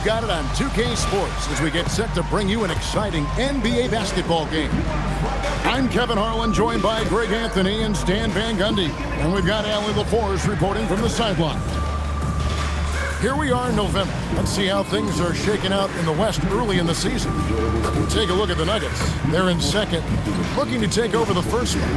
You've got it on 2K Sports as we get set to bring you an exciting NBA basketball game. I'm Kevin Harlan, joined by Greg Anthony and Stan Van Gundy. And we've got Allie LaForce reporting from the sideline. Here we are in November. Let's see how things are shaking out in the West early in the season. Take a look at the Nuggets. They're in second, looking to take over the first spot.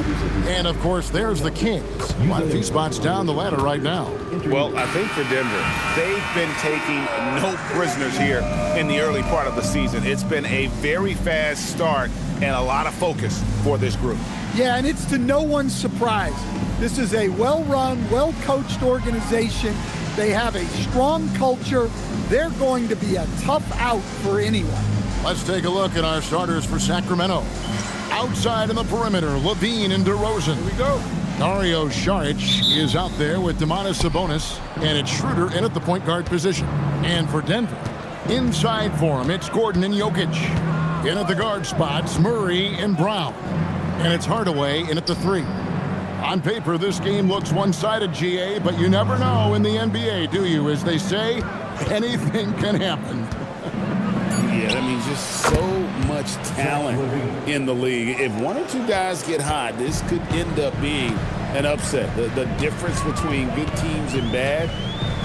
And, of course, there's the Kings. Quite a few spots down the ladder right now. Well, I think for Denver, they've been taking no prisoners here in the early part of the season. It's been a very fast start and a lot of focus for this group. Yeah, and it's to no one's surprise. This is a well-run, well-coached organization. They have a strong culture. They're going to be a tough out for anyone. Let's take a look at our starters for Sacramento. Outside in the perimeter, Levine and DeRozan. Here we go. Dario Saric is out there with Domantas Sabonis, and it's Schroeder in at the point guard position. And for Denver, inside for him, it's Gordon and Jokic. In at the guard spots, Murray and Brown. And it's Hardaway in at the 3. On paper, this game looks one-sided, GA, but you never know in the NBA, do you? As they say, anything can happen. Yeah, that means just so much talent in the league. If one or two guys get hot, this could end up being an upset. The difference between good teams and bad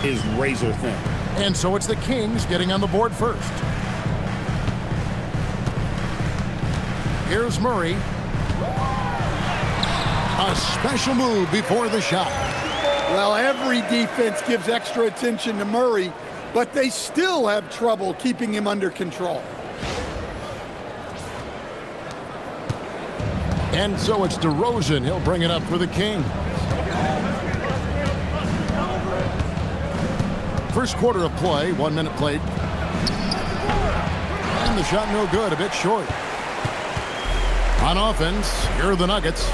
is razor thin. And so it's the Kings getting on the board first. Here's Murray. A special move before the shot. Well, every defense gives extra attention to Murray, but they still have trouble keeping him under control. And so it's DeRozan. He'll bring it up for the Kings. First quarter of play, 1 minute played. And the shot no good, a bit short. On offense, here are the Nuggets.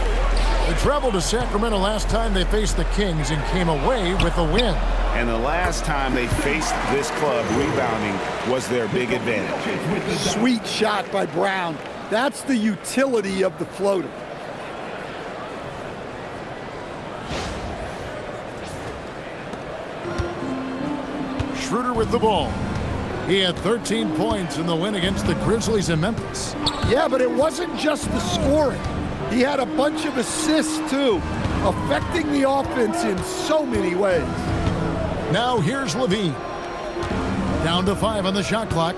They traveled to Sacramento last time they faced the Kings and came away with a win. And the last time they faced this club, rebounding was their big advantage. Sweet shot by Brown. That's the utility of the floater. Schroeder with the ball. He had 13 points in the win against the Grizzlies in Memphis. Yeah, but it wasn't just the scoring. He had a bunch of assists, too, affecting the offense in so many ways. Now here's Levine. Down to 5 on the shot clock.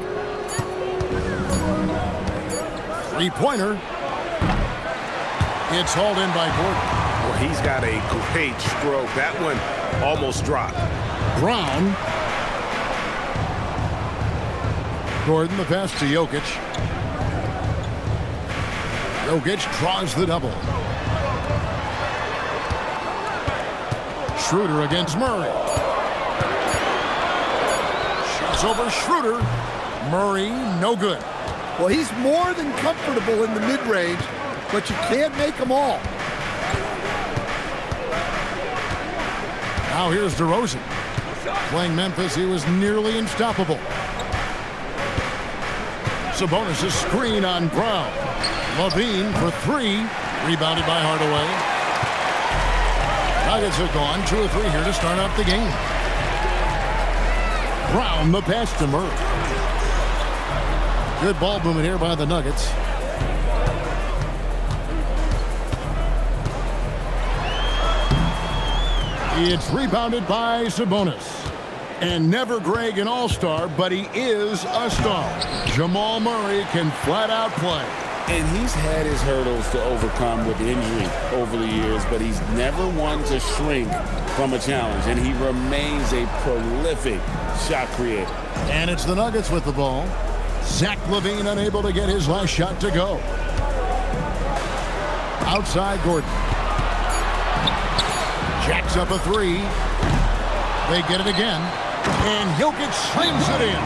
Three-pointer. It's hauled in by Gordon. Well, he's got a great stroke. That one almost dropped. Brown. Gordon, the pass to Jokic. Jokic draws the double. Schroeder against Murray. Shots over Schroeder. Murray, no good. Well, he's more than comfortable in the mid-range, but you can't make them all. Now here's DeRozan. Playing Memphis, he was nearly unstoppable. Sabonis' screen on Brown. Levine for 3. Rebounded by Hardaway. Nuggets have gone 2 or 3 here to start out the game. Brown, the pass to Murray. Good ball movement here by the Nuggets. It's rebounded by Sabonis. And never Greg an all-star, but he is a star. Jamal Murray can flat out play. And he's had his hurdles to overcome with injury over the years, but he's never one to shrink from a challenge, and he remains a prolific shot creator. And it's the Nuggets with the ball. Zach LaVine unable to get his last shot to go. Outside Gordon. Jacks up a 3. They get it again. And Jokic slams it in.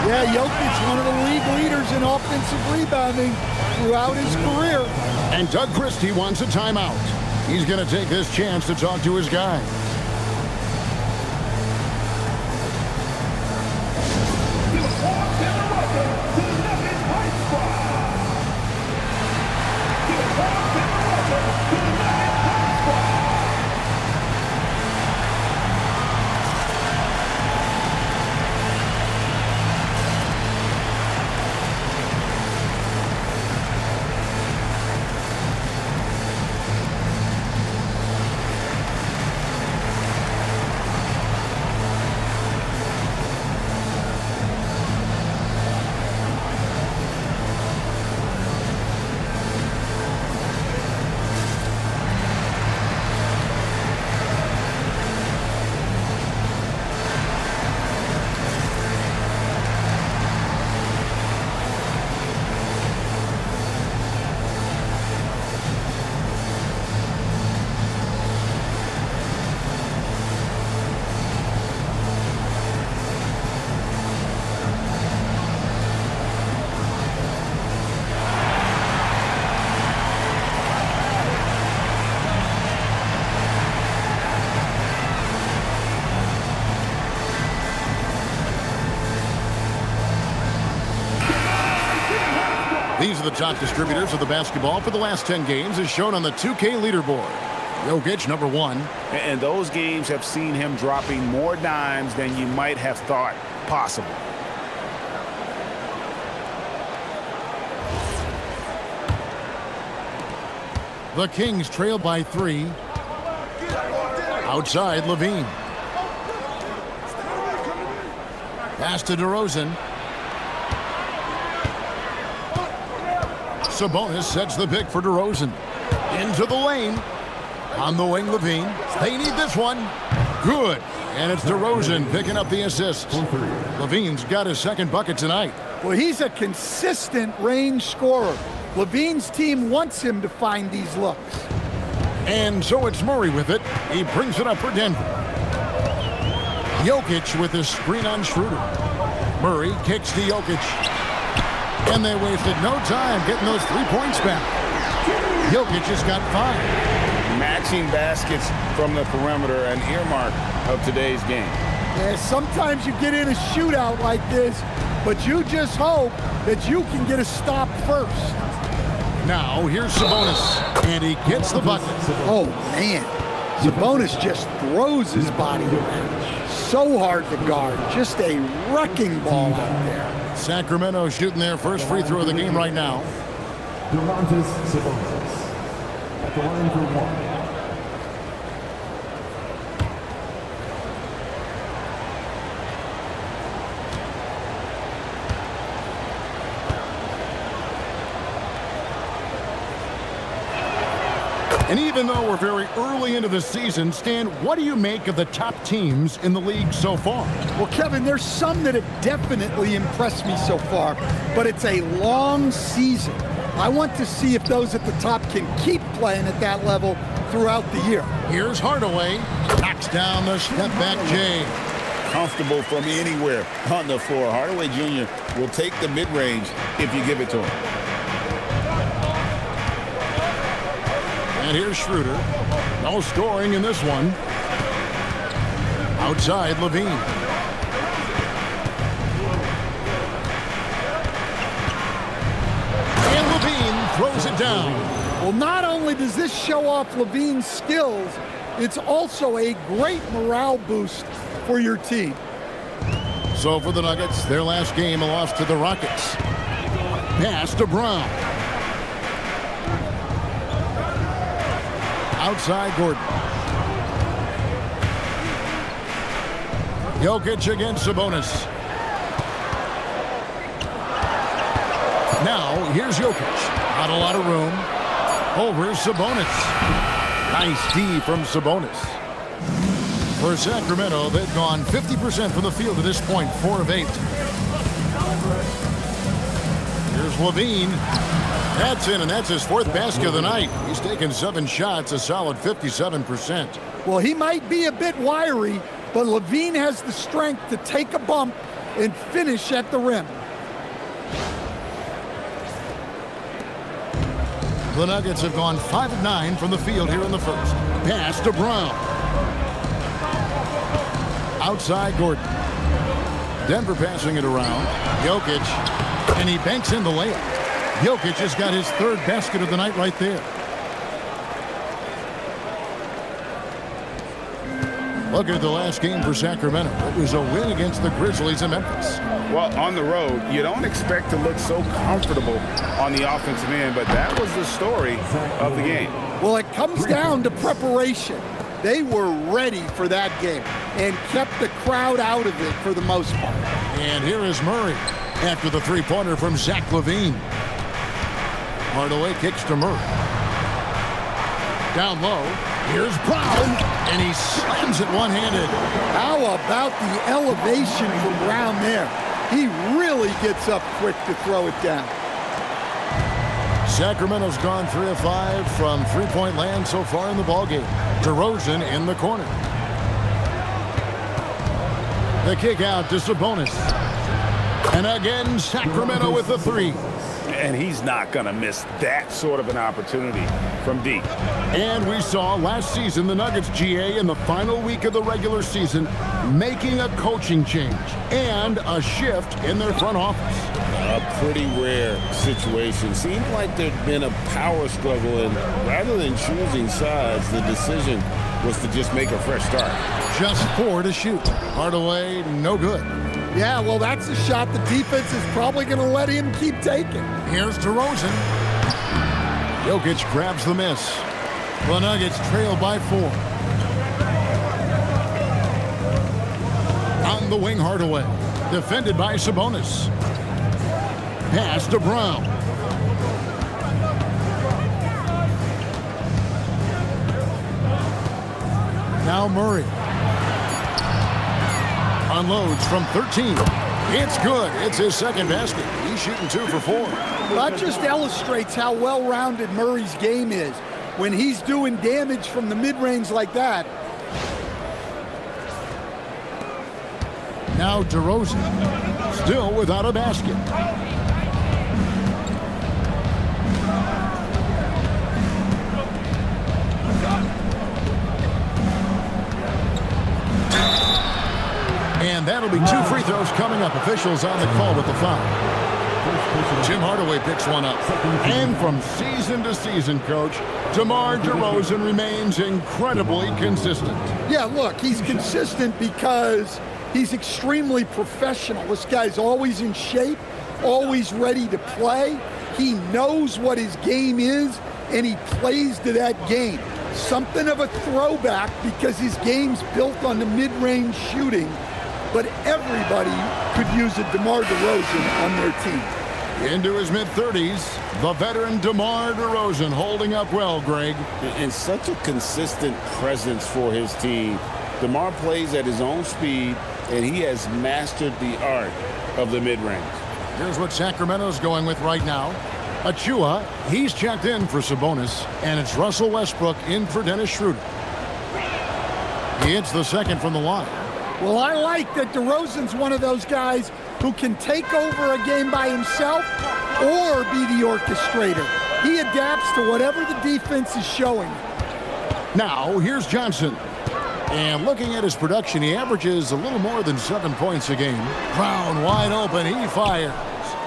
Yeah, Jokic, one of the league leaders in offensive rebounding throughout his career. And Doug Christie wants a timeout. He's going to take this chance to talk to his guy. These are the top distributors of the basketball for the last 10 games as shown on the 2K leaderboard. Jokic, number 1. And those games have seen him dropping more dimes than you might have thought possible. The Kings trail by 3. Outside, Levine. Pass to DeRozan. Sabonis sets the pick for DeRozan. Into the lane. On the wing, Levine. They need this one. Good. And it's DeRozan picking up the assist. Levine's got his second bucket tonight. Well, he's a consistent range scorer. Levine's team wants him to find these looks. And so it's Murray with it. He brings it up for Denver. Jokic with his screen on Schroeder. Murray kicks to Jokic. And they wasted no time getting those 3 points back. Jokic has got 5. Matching baskets from the perimeter, an earmark of today's game. Yeah, sometimes you get in a shootout like this, but you just hope that you can get a stop first. Now, here's Sabonis, and he gets the bucket. Oh, man. Sabonis just throws his body around. So hard to guard. Just a wrecking ball out there. Sacramento shooting their first free throw of the game right now. Sabonis at the line for 1. And even though we're very early into the season, Stan, what do you make of the top teams in the league so far? Well, Kevin, there's some that have definitely impressed me so far, but it's a long season. I want to see if those at the top can keep playing at that level throughout the year. Here's Hardaway. Knocks down the step-back J. Comfortable from anywhere on the floor. Hardaway Jr. will take the mid-range if you give it to him. And here's Schroeder. No scoring in this one. Outside, Levine. And Levine throws it down. Well, not only does this show off Levine's skills, it's also a great morale boost for your team. So for the Nuggets, their last game, a loss to the Rockets. Pass to Brown. Outside, Gordon. Jokic against Sabonis. Now, here's Jokic. Not a lot of room. Over Sabonis. Nice D from Sabonis. For Sacramento, they've gone 50% from the field to this point, 4 of 8. Here's Levine. That's in, and that's his 4th basket of the night. He's taken 7 shots, a solid 57%. Well, he might be a bit wiry, but Levine has the strength to take a bump and finish at the rim. The Nuggets have gone 5 of 9 from the field here in the first. Pass to Brown. Outside, Gordon. Denver passing it around. Jokic, and he banks in the layup. Jokic has got his 3rd basket of the night right there. Look at the last game for Sacramento. It was a win against the Grizzlies in Memphis. Well, on the road, you don't expect to look so comfortable on the offensive end, but that was the story of the game. Well, it comes down to preparation. They were ready for that game and kept the crowd out of it for the most part. And here is Murray after the 3-pointer from Zach LaVine. Hardaway kicks to Murray. Down low, here's Brown, and he slams it one-handed. How about the elevation from Brown there? He really gets up quick to throw it down. Sacramento's gone 3 of 5 from 3-point land so far in the ballgame. DeRozan in the corner. The kick out to Sabonis. And again, Sacramento with the 3. And he's not going to miss that sort of an opportunity from deep. And we saw last season the Nuggets, GA, in the final week of the regular season, making a coaching change and a shift in their front office. A pretty rare situation. Seemed like there'd been a power struggle, and rather than choosing sides, the decision was to just make a fresh start. Just 4 to shoot. Hardaway, no good. Yeah, well, that's a shot the defense is probably going to let him keep taking. Here's DeRozan. Jokic grabs the miss. The Nuggets trail by 4. On the wing, Hardaway. Defended by Sabonis. Pass to Brown. Now Murray. Unloads from 13. It's good. It's his second basket. He's shooting 2 for 4. That just illustrates how well-rounded Murray's game is. When he's doing damage from the mid-range like that. Now DeRozan. Still without a basket. And that'll be 2 free throws coming up. Officials on the call with the foul. Tim Hardaway picks one up. And from season to season, Coach, DeMar DeRozan remains incredibly consistent. Yeah, look, he's consistent because he's extremely professional. This guy's always in shape, always ready to play. He knows what his game is, and he plays to that game. Something of a throwback because his game's built on the mid-range shooting. But everybody could use a DeMar DeRozan on their team. Into his mid-30s, the veteran DeMar DeRozan holding up well, Greg. And such a consistent presence for his team. DeMar plays at his own speed, and he has mastered the art of the mid-range. Here's what Sacramento's going with right now. Achua, he's checked in for Sabonis, and it's Russell Westbrook in for Dennis Schroeder. He hits the second from the line. Well, I like that DeRozan's one of those guys who can take over a game by himself or be the orchestrator. He adapts to whatever the defense is showing. Now, here's Johnson. And looking at his production, he averages a little more than 7 points a game. Brown wide open, he fires.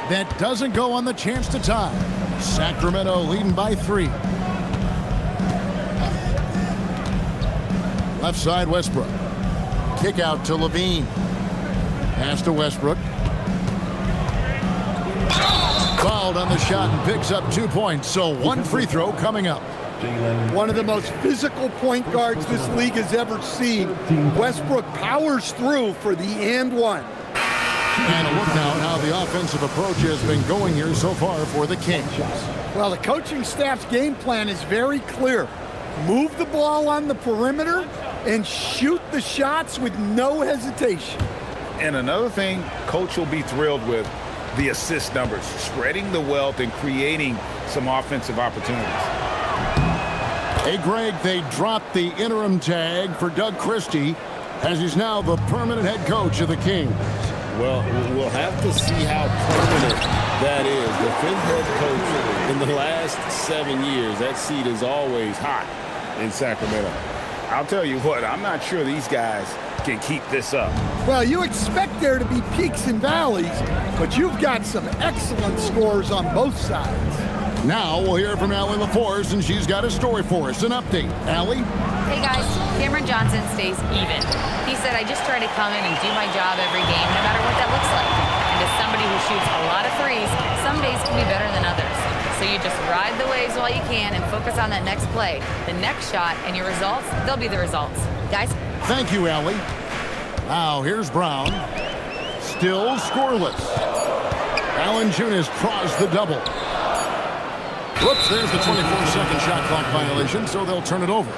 That doesn't go on the chance to tie. Sacramento leading by 3. Left side, Westbrook. Kick out to Levine. Pass to Westbrook. Fouled on the shot and picks up 2 points. So 1 free throw coming up. One of the most physical point guards this league has ever seen. Westbrook powers through for the and 1. And a look now at how the offensive approach has been going here so far for the Kings. Well, the coaching staff's game plan is very clear. Move the ball on the perimeter and shoot the shots with no hesitation. And another thing Coach will be thrilled with, the assist numbers, spreading the wealth and creating some offensive opportunities. Hey, Greg, they dropped the interim tag for Doug Christie as he's now the permanent head coach of the Kings. Well, we'll have to see how permanent that is. The 5th head coach in the last 7 years. That seat is always hot in Sacramento. I'll tell you what, I'm not sure these guys can keep this up. Well, you expect there to be peaks and valleys, but you've got some excellent scores on both sides. Now we'll hear from Allie LaForce, and she's got a story for us. An update. Allie? Hey guys, Cameron Johnson stays even. He said, I just try to come in and do my job every game, no matter what that looks like. And as somebody who shoots a lot of threes, some days can be better than others. So you just ride the waves while you can and focus on that next play, the next shot, and your results, they'll be the results. Guys? Thank you, Allie. Now here's Brown. Still scoreless. Allen Junis crossed the double. Whoops, there's the 24-second shot clock violation, so they'll turn it over.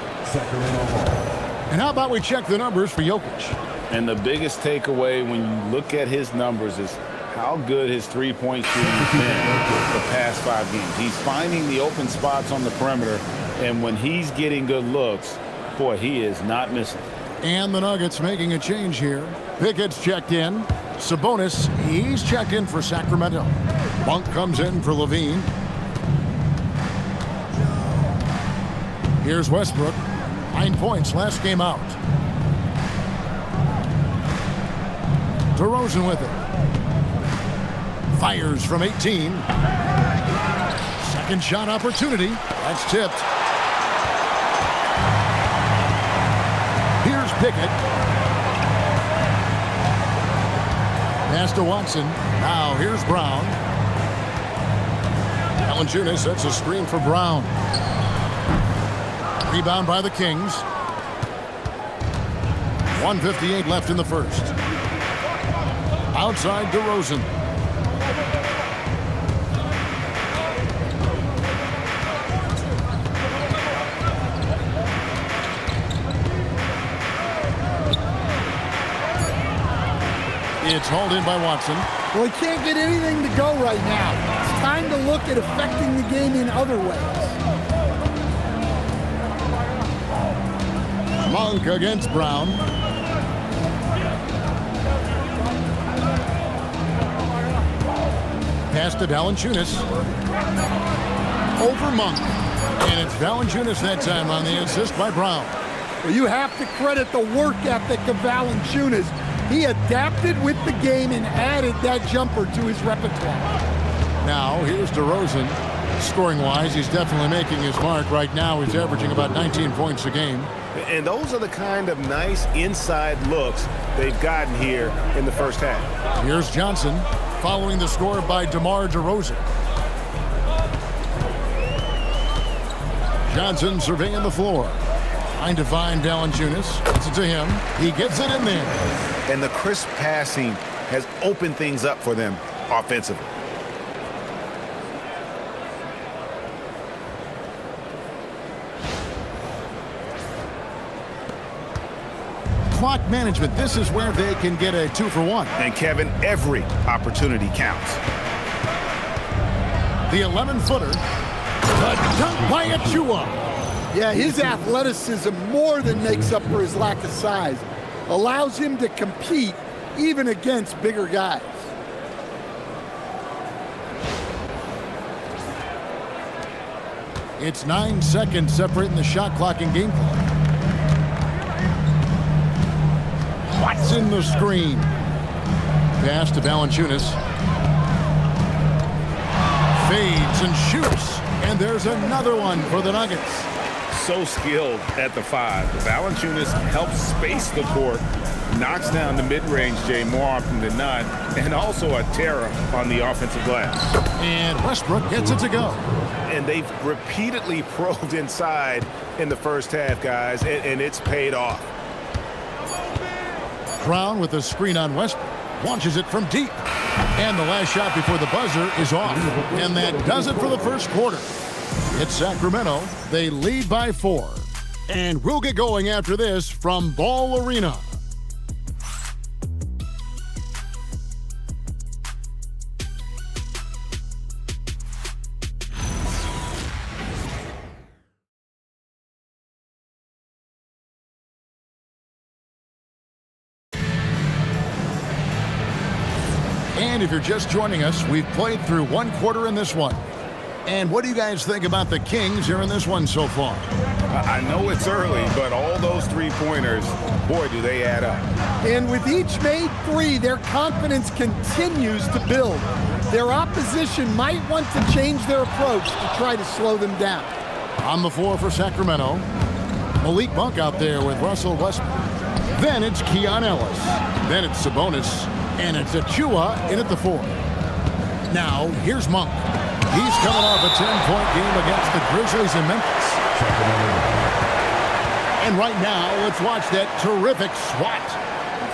And how about we check the numbers for Jokic? And the biggest takeaway when you look at his numbers is how good his three-point shooting has been the past 5 games. He's finding the open spots on the perimeter, and when he's getting good looks, boy, he is not missing. And the Nuggets making a change here. Pickett's checked in. Sabonis, he's checked in for Sacramento. Monk comes in for Levine. Here's Westbrook. 9 points last game out. DeRozan with it. Fires from 18. Second shot opportunity. That's tipped. Here's Pickett. Pass to Watson. Now here's Brown. Valanciunas sets a screen for Brown. Rebound by the Kings. 1:58 left in the first. Outside DeRozan. It's hauled in by Watson. Well, he can't get anything to go right now. It's time to look at affecting the game in other ways. Monk against Brown. Pass to Valanciunas. Over Monk. And it's Valanciunas that time on the assist by Brown. Well, you have to credit the work ethic of Valanciunas. He adapted with the game and added that jumper to his repertoire. Now, here's DeRozan. Scoring-wise, he's definitely making his mark. Right now, he's averaging about 19 points a game. And those are the kind of nice inside looks they've gotten here in the first half. Here's Johnson, following the score by DeMar DeRozan. Johnson surveying the floor. Trying to find Valanciunas. Gets it to him. He gets it in there. And the crisp passing has opened things up for them offensively. Clock management. This is where they can get a 2-for-1. And Kevin, every opportunity counts. The 11-footer. The dunk by Achua. Yeah, his athleticism more than makes up for his lack of size. Allows him to compete even against bigger guys. It's 9 seconds separating the shot clock and game clock. Watson the screen. Pass to Valanciunas. Fades and shoots. And there's another one for the Nuggets. So skilled at the 5. Valanciunas helps space the court, knocks down the mid-range Jay more often than not, and also a terror on the offensive glass. And Westbrook gets it to go. And they've repeatedly probed inside in the first half, guys, and it's paid off. Brown with a screen on Westbrook. Launches it from deep. And the last shot before the buzzer is off. And that does it for the first quarter. It's Sacramento. They lead by 4. And we'll get going after this from Ball Arena. And if you're just joining us, we've played through 1 quarter in this one. And what do you guys think about the Kings here in this one so far? I know it's early, but all those three-pointers, boy, do they add up. And with each made 3, their confidence continues to build. Their opposition might want to change their approach to try to slow them down. On the floor for Sacramento, Malik Monk out there with Russell Westbrook. Then it's Keon Ellis. Then it's Sabonis. And it's Achua in at the 4. Now, here's Monk. He's coming off a 10-point game against the Grizzlies in Memphis. And right now, let's watch that terrific swat.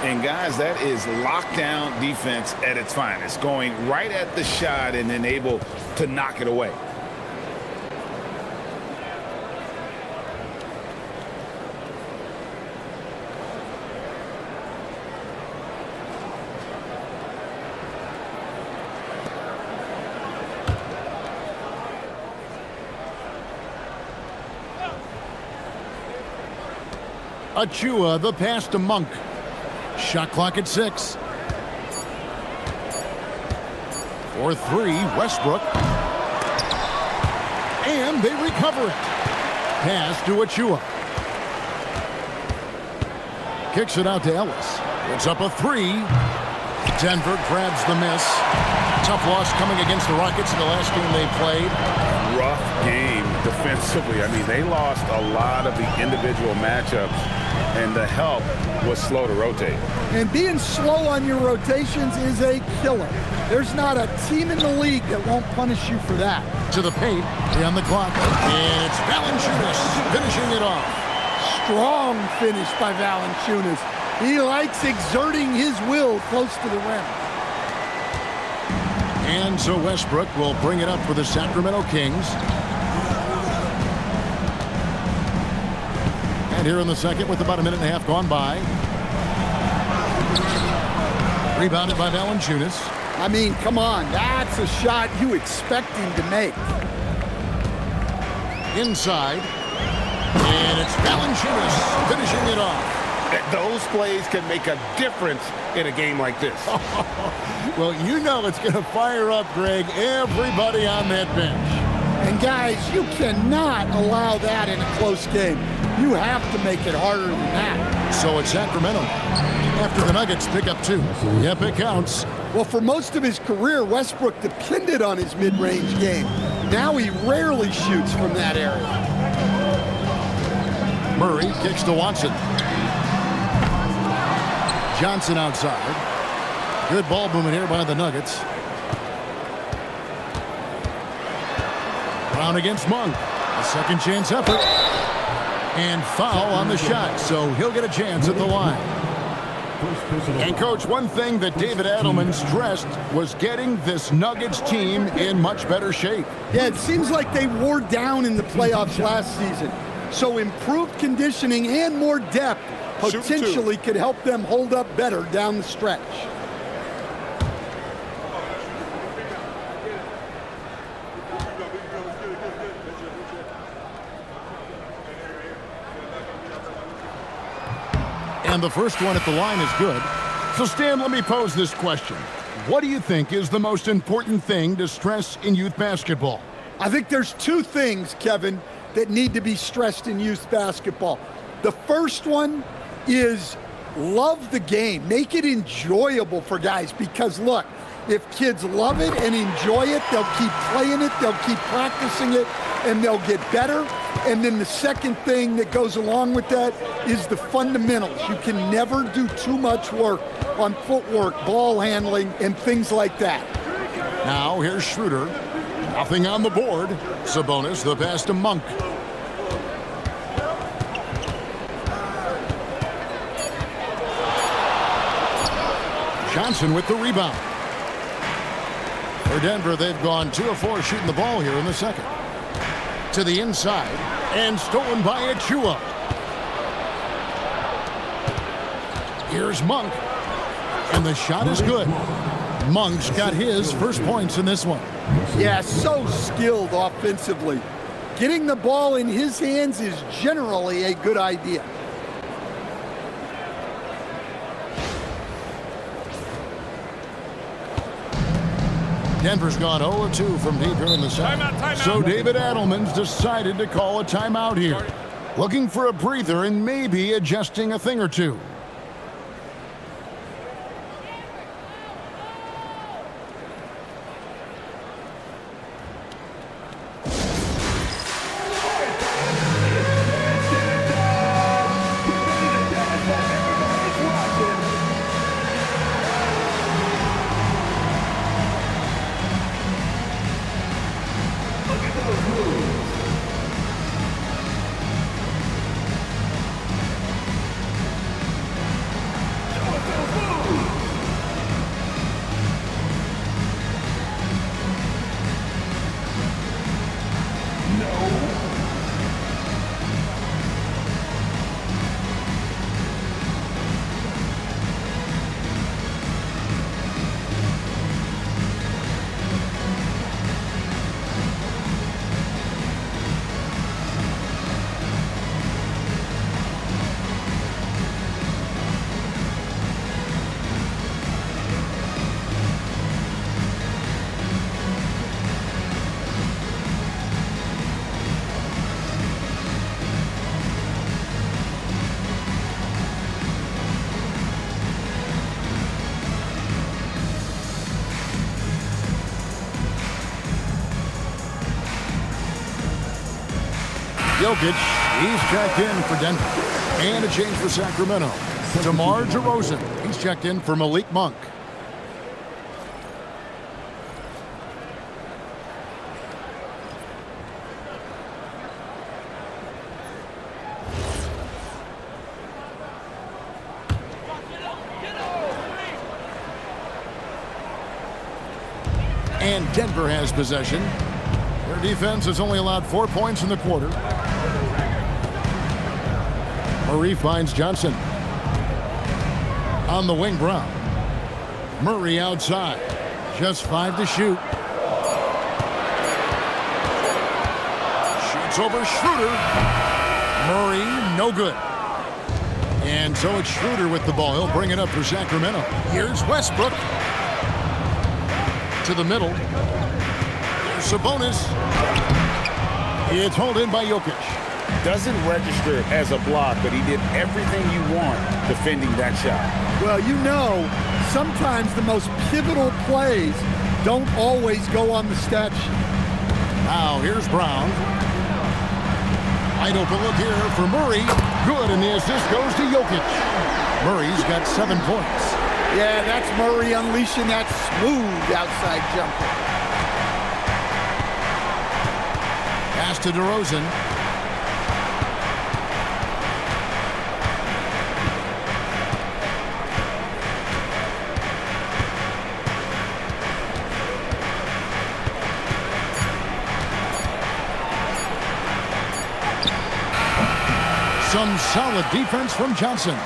And, guys, that is lockdown defense at its finest, going right at the shot and then able to knock it away. Achua, the pass to Monk. Shot clock at 6. For three, Westbrook. And they recover it. Pass to Achua. Kicks it out to Ellis. It's up a three. Denver grabs the miss. Tough loss coming against the Rockets in the last game they played. Rough game defensively. I mean, they lost a lot of the individual matchups, and the help was slow to rotate. And being slow on your rotations is a killer. There's not a team in the league that won't punish you for that. To the paint, on the clock, and it's Valanciunas finishing it off. Strong finish by Valanciunas. He likes exerting his will close to the rim. And so Westbrook will bring it up for the Sacramento Kings. And here in the second with about a minute and a half gone by. Rebounded by Valanciunas. I mean, come on. That's a shot you expect him to make. Inside. And it's Valanciunas finishing it off. Those plays can make a difference in a game like this. Well, you know it's going to fire up, Greg, everybody on that bench. And guys, you cannot allow that in a close game. You have to make it harder than that. So it's Sacramento. After the Nuggets pick up two. Yep, it counts. Well, for most of his career, Westbrook depended on his mid-range game. Now he rarely shoots from that area. Murray kicks to Watson. Johnson outside. Good ball movement here by the Nuggets. Brown against Monk. A second chance effort. And foul on the shot, so he'll get a chance at the line. And, Coach, one thing that David Adelman stressed was getting this Nuggets team in much better shape. Yeah, it seems like they wore down in the playoffs last season. So improved conditioning and more depth potentially could help them hold up better down the stretch. And the first one at the line is good. So, Stan, let me pose this question. What do you think is the most important thing to stress in youth basketball? I think there's two things, Kevin, that need to be stressed in youth basketball. The first one is love the game. Make it enjoyable for guys because, look, if kids love it and enjoy it, they'll keep playing it, they'll keep practicing it, and they'll get better. And then the second thing that goes along with that is the fundamentals. You can never do too much work on footwork, ball handling, and things like that. Now here's Schroeder. Nothing on the board. Sabonis, the pass to Monk. Johnson with the rebound. For Denver, they've gone 2 of 4 shooting the ball here in the second. To the inside, and stolen by Achua. Here's Monk, and the shot is good. Monk's got his first points in this one. Yeah, so skilled offensively. Getting the ball in his hands is generally a good idea. Denver's gone 0-2 from deep here in the second. Timeout. So David Adelman's decided to call a timeout here. Looking for a breather and maybe adjusting a thing or two. Jokic, he's checked in for Denver. And a change for Sacramento. DeMar DeRozan, he's checked in for Malik Monk. And Denver has possession. Their defense has only allowed 4 points in the quarter. Murray finds Johnson. On the wing, Brown. Murray outside. Just 5 to shoot. Shoots over Schroeder. Murray, no good. And so it's Schroeder with the ball. He'll bring it up for Sacramento. Here's Westbrook. To the middle. There's Sabonis. It's hauled in by Jokic. Doesn't register as a block, but he did everything you want defending that shot. Well, you know, sometimes the most pivotal plays don't always go on the stat sheet. Now, here's Brown. Wide open look here for Murray. Good, and the assist goes to Jokic. Murray's got 7 points. Yeah, that's Murray unleashing that smooth outside jumper. Pass to DeRozan. Some solid defense from Johnson.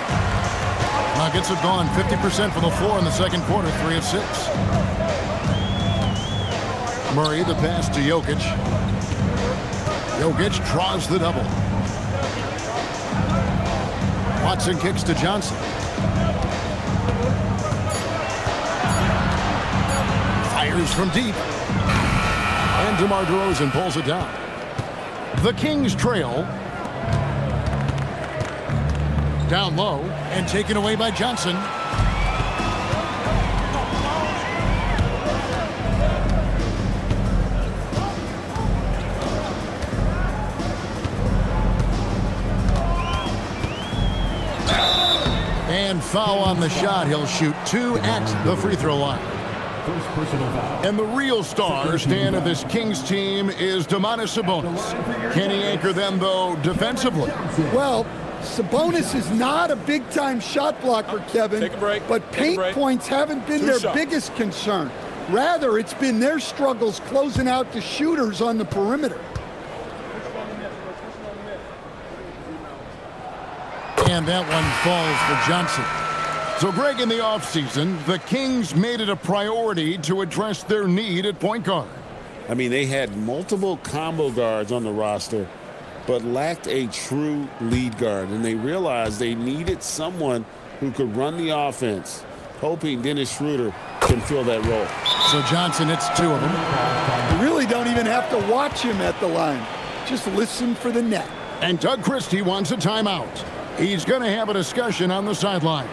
Nuggets have gone 50% from the floor in the second quarter, 3 of 6. Murray, the pass to Jokic. Jokic draws the double. Watson kicks to Johnson. Fires from deep. And DeMar DeRozan pulls it down. The Kings trail. Down low and taken away by Johnson. And foul on the shot. He'll shoot 2 at the free throw line. First personal foul. And the real star stand of this Kings team is Domantas Sabonis. Can he anchor them, though, defensively? Well, Sabonis is not a big-time shot blocker, Kevin. Take a break. But paint points haven't been their biggest concern. Rather, it's been their struggles closing out the shooters on the perimeter. And that one falls for Johnson. So, Greg, in the offseason, the Kings made it a priority to address their need at point guard. I mean, they had multiple combo guards on the roster, but lacked a true lead guard. And they realized they needed someone who could run the offense, hoping Dennis Schroeder can fill that role. So Johnson, it's 2 of them. You really don't even have to watch him at the line. Just listen for the net. And Doug Christie wants a timeout. He's going to have a discussion on the sideline.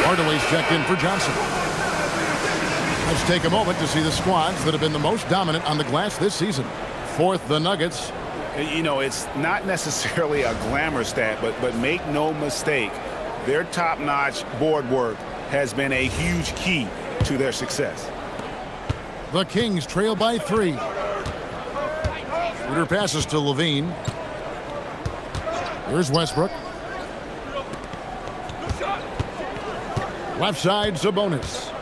Hardaway's checked in for Johnson. Let's take a moment to see the squads that have been the most dominant on the glass this season. Fourth, the Nuggets. You know, it's not necessarily a glamour stat, but make no mistake, their top-notch board work has been a huge key to their success. The Kings trail by 3. Shooter passes to Levine. Here's Westbrook. Left side, Sabonis.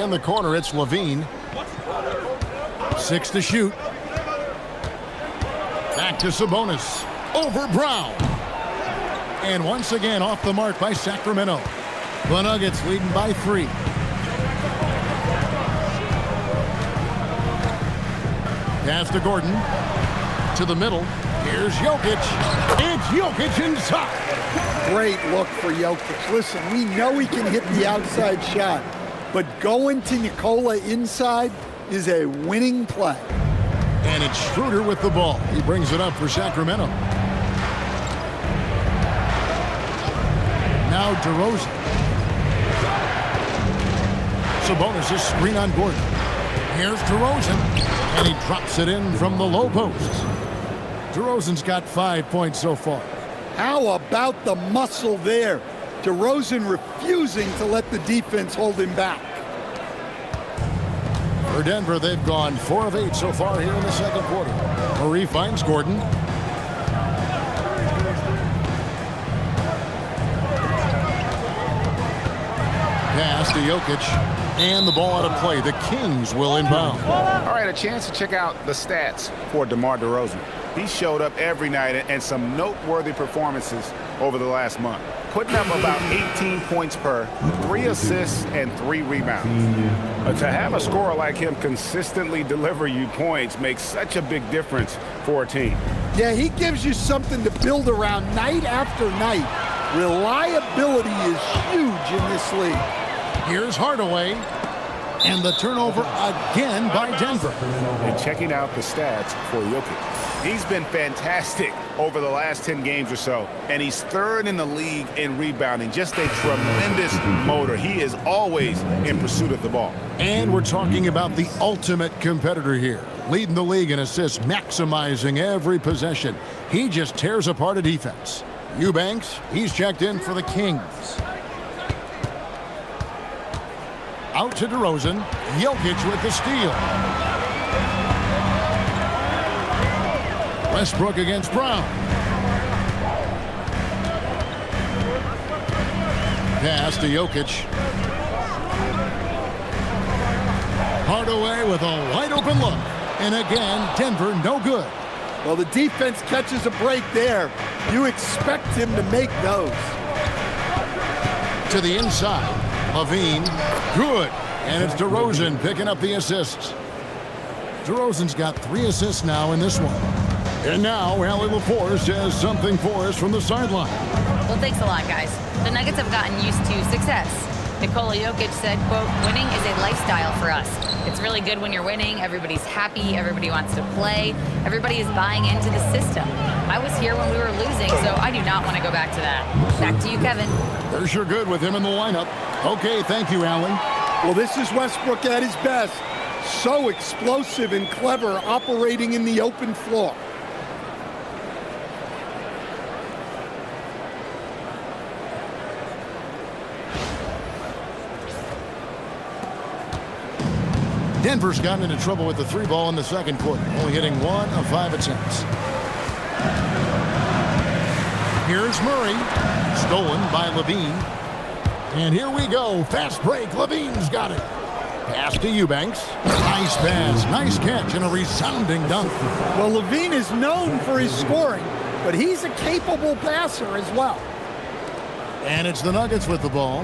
In the corner, it's Levine. 6 to shoot. Back to Sabonis. Over Brown. And once again off the mark by Sacramento. The Nuggets leading by 3. Pass to Gordon. To the middle. Here's Jokic. It's Jokic inside. Great look for Jokic. Listen, we know he can hit the outside shot, but going to Nikola inside is a winning play. And it's Schroeder with the ball. He brings it up for Sacramento. Now DeRozan. Sabonis is screen on Gordon. Here's DeRozan. And he drops it in from the low post. DeRozan's got 5 points so far. How about the muscle there? DeRozan refusing to let the defense hold him back. For Denver, they've gone 4 of 8 so far here in the second quarter. Murray finds Gordon. Pass to Jokic. And the ball out of play. The Kings will inbound. All right, a chance to check out the stats for DeMar DeRozan. He showed up every night and some noteworthy performances over the last month. Putting up about 18 points per, 3 assists, and 3 rebounds. But to have a scorer like him consistently deliver you points makes such a big difference for a team. Yeah, he gives you something to build around night after night. Reliability is huge in this league. Here's Hardaway. And the turnover again by Denver. And checking out the stats for Jokic. He's been fantastic over the last 10 games or so, and he's 3rd in the league in rebounding. Just a tremendous motor. He is always in pursuit of the ball. And we're talking about the ultimate competitor here. Leading the league in assists, maximizing every possession. He just tears apart a defense. Eubanks, he's checked in for the Kings. Out to DeRozan. Jokic with the steal. Westbrook against Brown. Pass to Jokic. Hardaway with a wide open look. And again, Denver no good. Well, the defense catches a break there. You expect him to make those. To the inside. Levine. Good. And it's DeRozan picking up the assists. DeRozan's got 3 assists now in this one. And now, Allie LaForce has something for us from the sideline. Well, thanks a lot, guys. The Nuggets have gotten used to success. Nikola Jokic said, quote, winning is a lifestyle for us. It's really good when you're winning. Everybody's happy. Everybody wants to play. Everybody is buying into the system. I was here when we were losing, so I do not want to go back to that. Back to you, Kevin. They're sure good with him in the lineup. Okay, thank you, Allie. Well, this is Westbrook at his best. So explosive and clever, operating in the open floor. Denver's gotten into trouble with the 3 ball in the second quarter, only hitting 1 of 5 attempts. Here's Murray, stolen by Levine. And here we go, fast break, Levine's got it. Pass to Eubanks, nice pass, nice catch, and a resounding dunk. Well, Levine is known for his scoring, but he's a capable passer as well. And it's the Nuggets with the ball.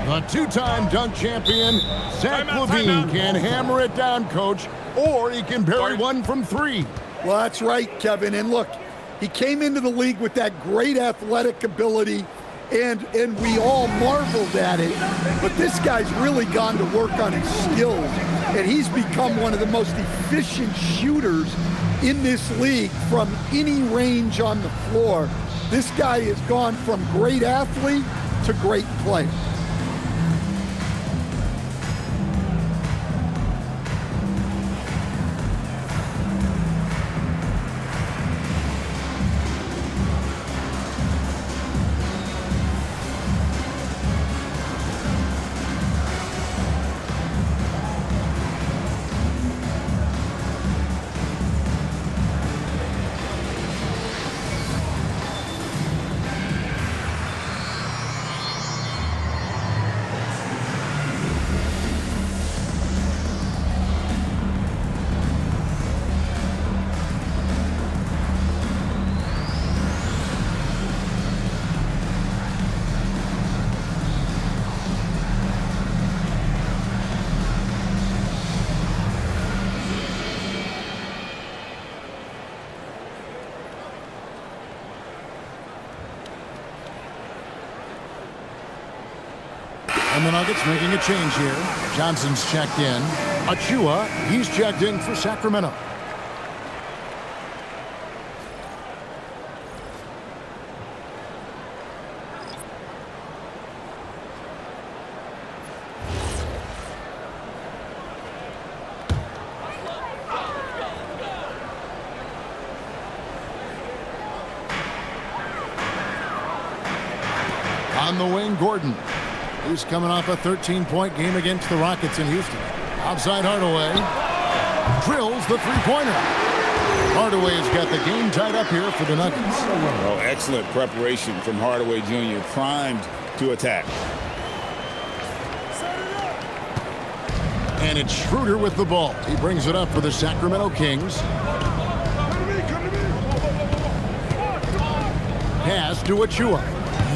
The 2-time dunk champion, Zach LaVine, can hammer it down, coach, or he can bury one from 3. Well, that's right, Kevin. And look, he came into the league with that great athletic ability, and we all marveled at it. But this guy's really gone to work on his skills, and he's become one of the most efficient shooters in this league from any range on the floor. This guy has gone from great athlete to great player. And the Nuggets making a change here. Johnson's checked in. Achua, he's checked in for Sacramento. On the wing, Gordon. He's coming off a 13-point game against the Rockets in Houston. Outside Hardaway. Drills the three-pointer. Hardaway's got the game tied up here for the Nuggets. Oh, excellent preparation from Hardaway Jr. Primed to attack. And it's Schroeder with the ball. He brings it up for the Sacramento Kings. Pass to Achua.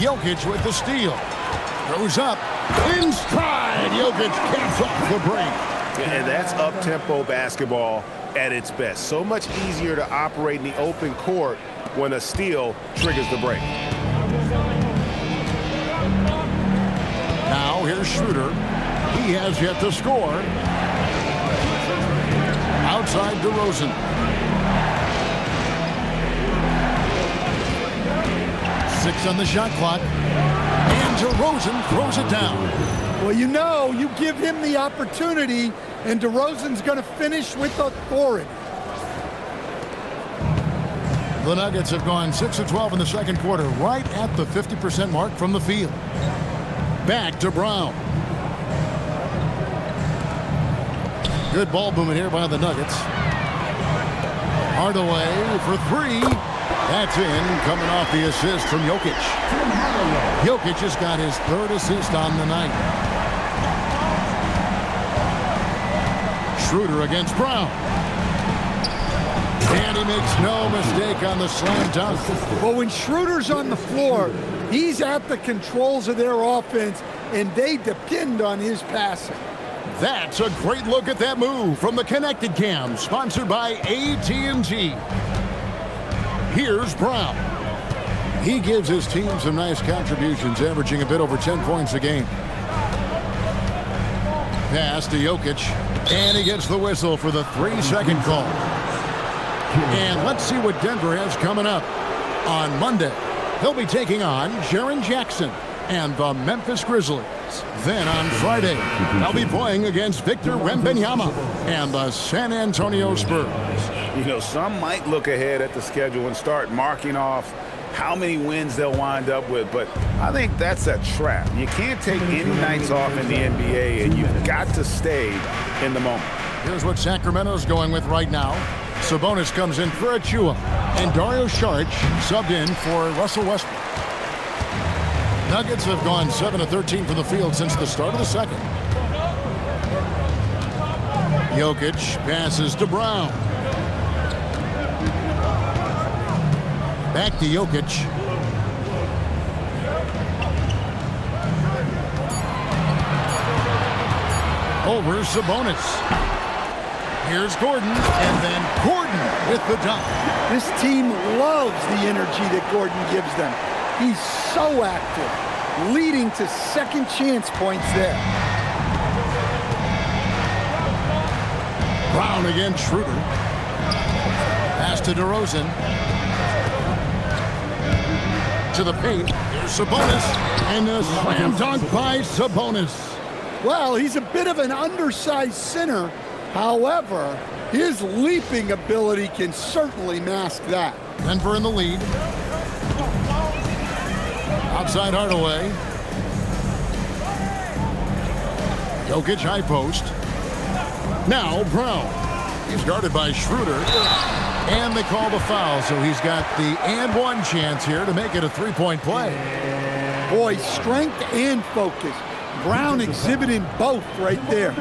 Jokic with the steal. Throws up. In stride. Jokic caps off the break. And that's up-tempo basketball at its best. So much easier to operate in the open court when a steal triggers the break. Now here's Schroeder. He has yet to score. Outside DeRozan. Six on the shot clock. And DeRozan throws it down. Well, you give him the opportunity, and DeRozan's going to finish with authority. The Nuggets have gone 6 of 12 in the second quarter, right at the 50% mark from the field. Back to Brown. Good ball movement here by the Nuggets. Hardaway for three. That's in, coming off the assist from Jokic. Jokic has got his third assist on the night. Schroeder against Brown. And he makes no mistake on the slam dunk. Well, when Schroeder's on the floor, he's at the controls of their offense, and they depend on his passing. That's a great look at that move from the Connected Cam, sponsored by AT&T. Here's Brown. He gives his team some nice contributions, averaging a bit over 10 points a game. Pass to Jokic, and he gets the whistle for the 3-second call. And let's see what Denver has coming up. On Monday, they'll be taking on Jaren Jackson and the Memphis Grizzlies. Then on Friday, they'll be playing against Victor Wembanyama and the San Antonio Spurs. You know, some might look ahead at the schedule and start marking off how many wins they'll wind up with, but I think that's a trap. You can't take any nights off in the NBA, and you've got to stay in the moment. Here's what Sacramento's going with right now. Sabonis comes in for Achua, and Dario Saric subbed in for Russell Westbrook. Nuggets have gone 7 of 13 from the field since the start of the second. Jokic passes to Brown. Back to Jokic. Over Sabonis. Here's Gordon, and then Gordon with the dunk. This team loves the energy that Gordon gives them. He's so active, leading to second chance points there. Brown against Schroeder. Pass to DeRozan. To the paint. Here's Sabonis. And a slam dunk by Sabonis. Well, he's a bit of an undersized center. However, his leaping ability can certainly mask that. Denver in the lead. Outside Hardaway. Jokic high post. Now Brown. He's guarded by Schroeder. And they call the foul, so he's got the and one chance here to make it a three-point play. Boy, strength and focus. Brown exhibiting both right there.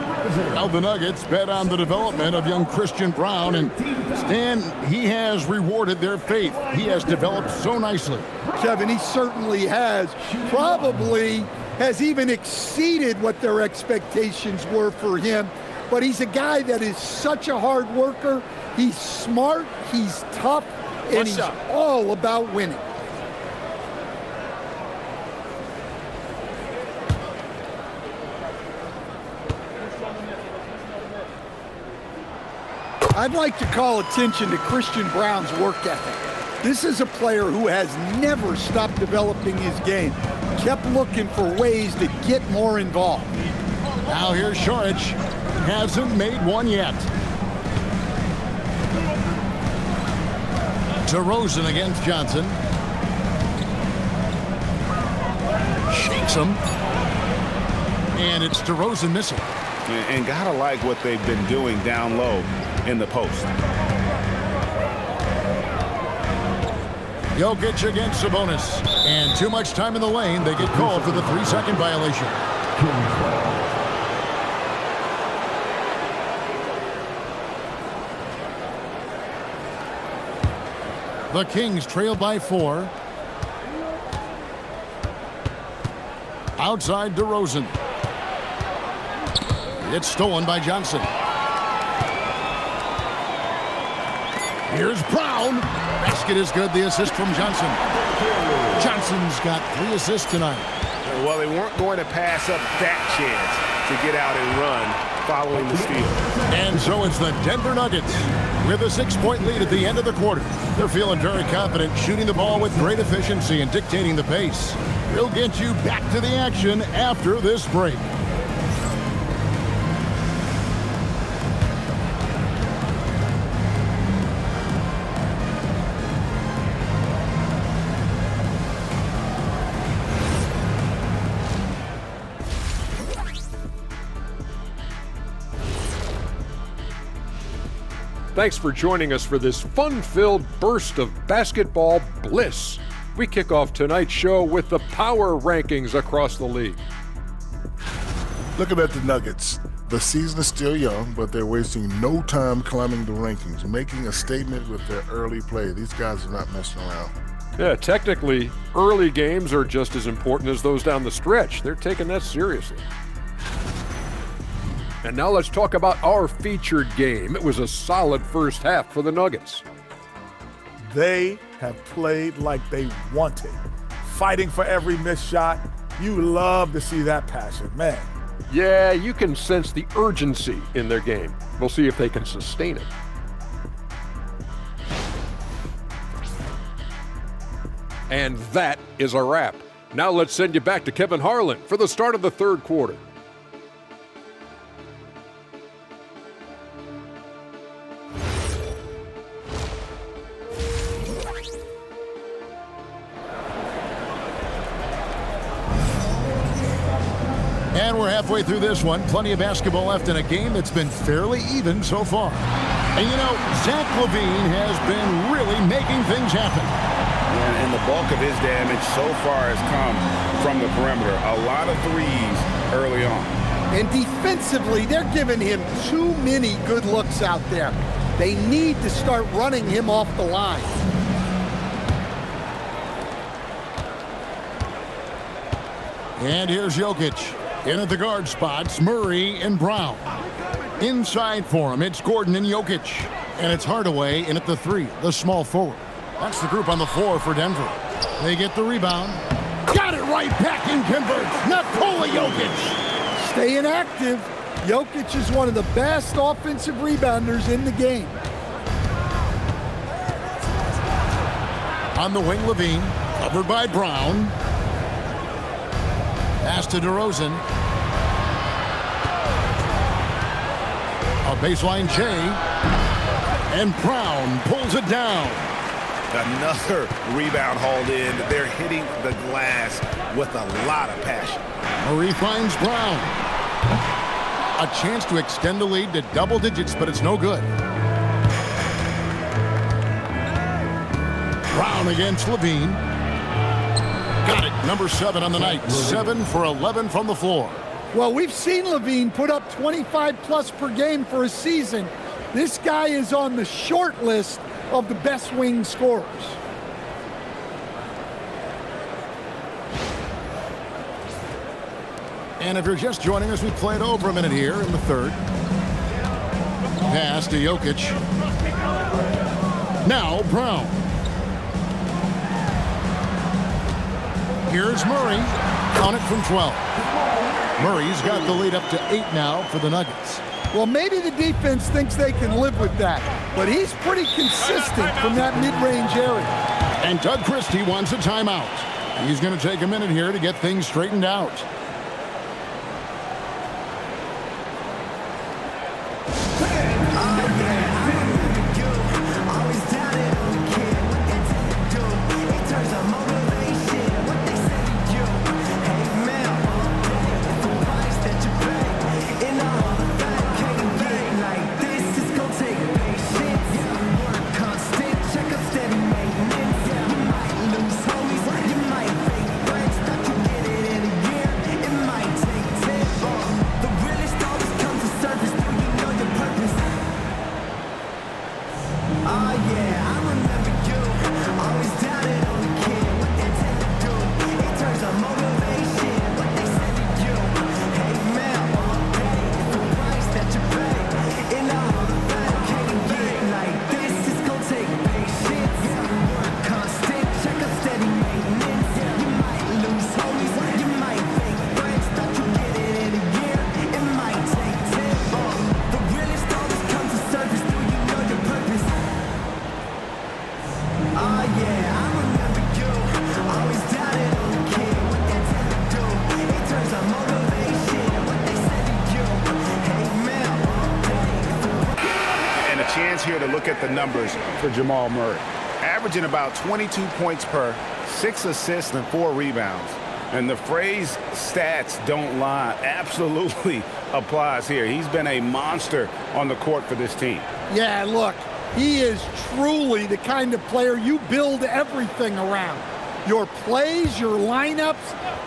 Now the Nuggets bet on the development of young Christian Brown, and Stan, he has rewarded their faith. He has developed so nicely. Kevin, he certainly has. Probably has even exceeded what their expectations were for him. But he's a guy that is such a hard worker. He's smart, he's tough, and he's all about winning. I'd like to call attention to Christian Braun's work ethic. This is a player who has never stopped developing his game, kept looking for ways to get more involved. Now here's Jokic. Hasn't made one yet. DeRozan against Johnson. Shakes him. And it's DeRozan missing. And gotta like what they've been doing down low in the post. Jokic against Sabonis. And too much time in the lane. They get called for the 3-second violation. The Kings trail by 4. Outside DeRozan. It's stolen by Johnson. Here's Brown. Basket is good. The assist from Johnson. Johnson's got 3 assists tonight. Well, they weren't going to pass up that chance to get out and run following the steal. And so it's the Denver Nuggets with a 6-point lead at the end of the quarter. They're feeling very confident, shooting the ball with great efficiency and dictating the pace. We'll get you back to the action after this break. Thanks for joining us for this fun-filled burst of basketball bliss. We kick off tonight's show with the power rankings across the league. Looking at the Nuggets, the season is still young, but they're wasting no time climbing the rankings, making a statement with their early play. These guys are not messing around. Yeah, technically, early games are just as important as those down the stretch. They're taking that seriously. And now let's talk about our featured game. It was a solid first half for the Nuggets. They have played like they wanted, fighting for every missed shot. You love to see that passion, man. Yeah, you can sense the urgency in their game. We'll see if they can sustain it. And that is a wrap. Now let's send you back to Kevin Harlan for the start of the third quarter. And we're halfway through this one. Plenty of basketball left in a game that's been fairly even so far. And you know, Zach LaVine has been really making things happen. And the bulk of his damage so far has come from the perimeter. A lot of threes early on. And defensively, they're giving him too many good looks out there. They need to start running him off the line. And here's Jokic. In at the guard spots, Murray and Brown. Inside for him, it's Gordon and Jokic. And it's Hardaway in at the 3, the small forward. That's the group on the floor for Denver. They get the rebound. Got it right back and converts. Nikola Jokic. Staying active. Jokic is one of the best offensive rebounders in the game. On the wing, LaVine. Covered by Brown. Pass to DeRozan. A baseline Jay. And Brown pulls it down. Another rebound hauled in. They're hitting the glass with a lot of passion. Murray finds Brown. A chance to extend the lead to double digits, but it's no good. Brown against LaVine. Got it. Number 7 on the night. 7 for 11 from the floor. Well, we've seen LaVine put up 25+ per game for a season. This guy is on the short list of the best wing scorers. And if you're just joining us, we played over a minute here in the third. Pass to Jokic. Now Brown. Here's Murray. Count it from 12. Murray's got the lead up to 8 now for the Nuggets. Well, maybe the defense thinks they can live with that, but he's pretty consistent from that mid-range area. And Doug Christie wants a timeout. He's going to take a minute here to get things straightened out. Here to look at the numbers for Jamal Murray. Averaging about 22 points per, 6 assists and 4 rebounds. And the phrase stats don't lie absolutely applies here. He's been a monster on the court for this team. Yeah, look, he is truly the kind of player you build everything around. Your plays, your lineups,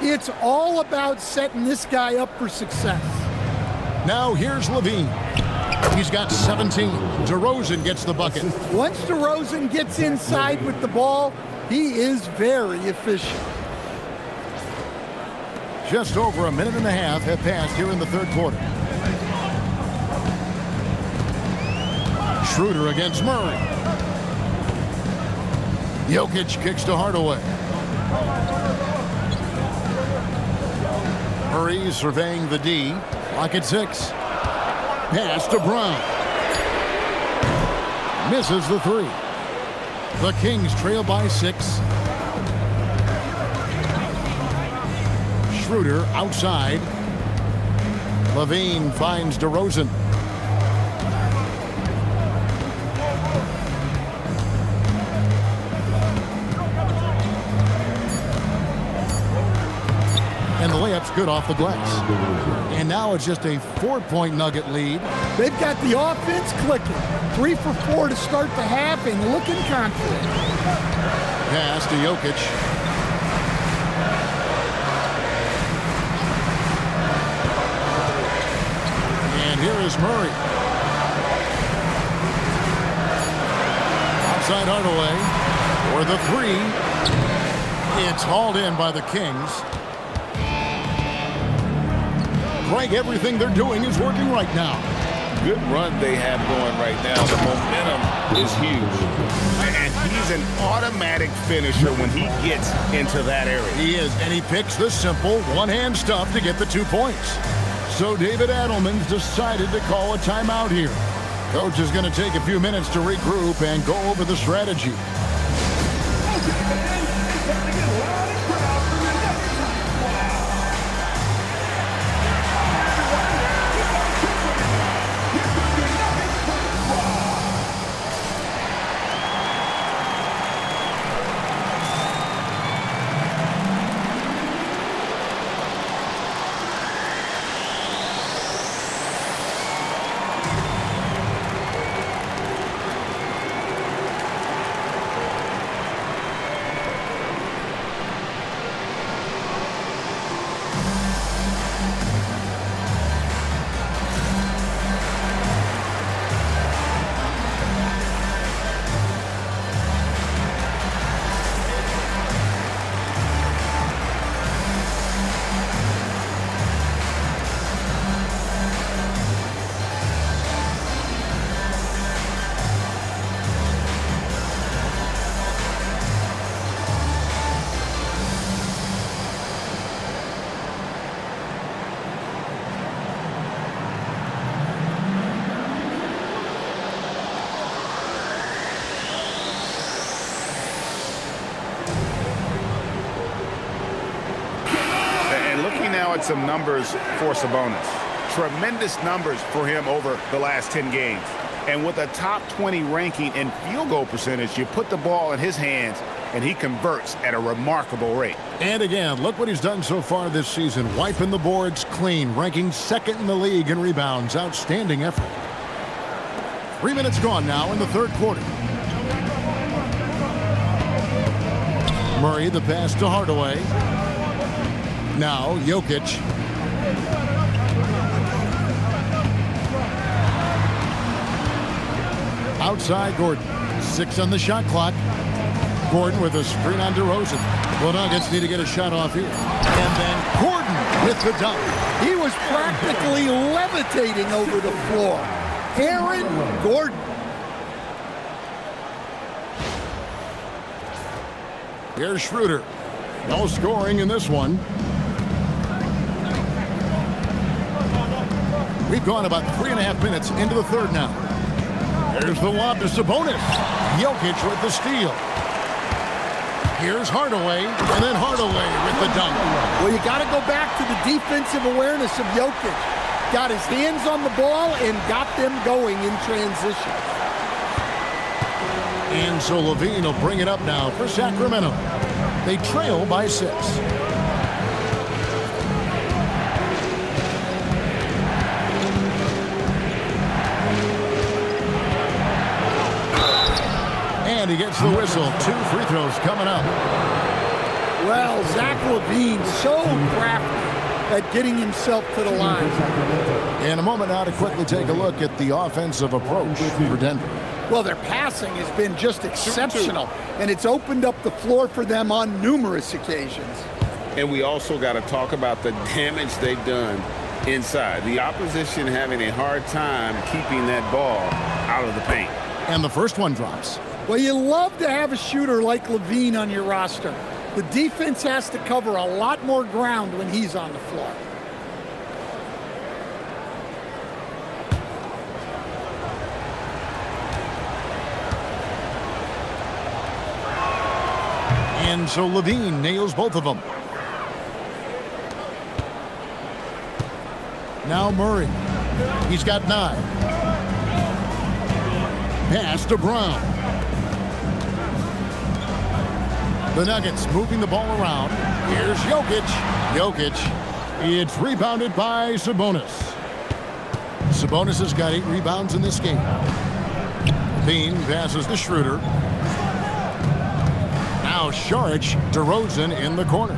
it's all about setting this guy up for success. Now here's Levine. He's got 17. DeRozan gets the bucket. Once DeRozan gets inside with the ball, he is very efficient. Just over a minute and a half have passed here in the third quarter. Schroeder against Murray. Jokic kicks to Hardaway. Murray surveying the D. Clock at 6. Pass to Brown. Misses the 3. The Kings trail by 6. Schroeder outside. Levine finds DeRozan. And the layup's good off the glass. And now it's just a 4-point Nugget lead. They've got the offense clicking. 3 for 4 to start the half and looking confident. Pass to Jokic. And here is Murray. Outside Hardaway for the 3. It's hauled in by the Kings. Greg, everything they're doing is working right now. Good run they have going right now. The momentum is huge. And he's an automatic finisher when he gets into that area. He is, and he picks the simple one-hand stuff to get the 2 points. So David Adelman's decided to call a timeout here. Coach is going to take a few minutes to regroup and go over the strategy. saw some numbers for Sabonis. Tremendous numbers for him over the last 10 games. And with a top 20 ranking in field goal percentage, you put the ball in his hands, and he converts at a remarkable rate. And again, look what he's done so far this season. Wiping the boards clean, ranking second in the league in rebounds. Outstanding effort. 3 minutes gone now in the third quarter. Murray, the pass to Hardaway. Now, Jokic. Outside, Gordon. 6 on the shot clock. Gordon with a screen on DeRozan. The Nuggets need to get a shot off here. And then Gordon with the dunk. He was practically levitating over the floor. Aaron Gordon. Here's Schroeder. No scoring in this one. We've gone about 3.5 minutes into the third now. There's the lob to Sabonis. Jokic with the steal. Here's Hardaway, and then Hardaway with the dunk. Well, you got to go back to the defensive awareness of Jokic. Got his hands on the ball and got them going in transition. And so Levine will bring it up now for Sacramento. They trail by 6. And he gets the whistle. 2 free throws coming up. Well, Zach LaVine so crafty at getting himself to the line. In a moment now to quickly take a look at the offensive approach for Denver. Well, their passing has been just exceptional, and it's opened up the floor for them on numerous occasions. And we also got to talk about the damage they've done inside. The opposition having a hard time keeping that ball out of the paint. And the first one drops. Well, you love to have a shooter like LaVine on your roster. The defense has to cover a lot more ground when he's on the floor. And so Levine nails both of them. Now Murray. He's got 9. Pass to Brown. The Nuggets moving the ball around. Here's Jokic. Jokic. It's rebounded by Sabonis. Sabonis has got 8 rebounds in this game. Bean passes to Schroeder. Now Saric, DeRozan in the corner.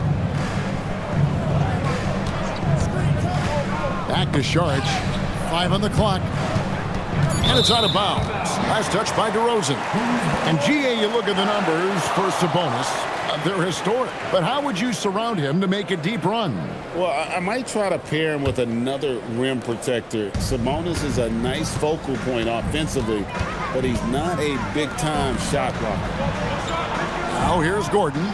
Back to Saric. 5 on the clock. And it's out of bounds. Last touch by DeRozan. And GA, you look at the numbers for Sabonis. They're historic. But how would you surround him to make a deep run? Well, I might try to pair him with another rim protector. Sabonis is a nice focal point offensively, but he's not a big-time shot blocker. Now here's Gordon.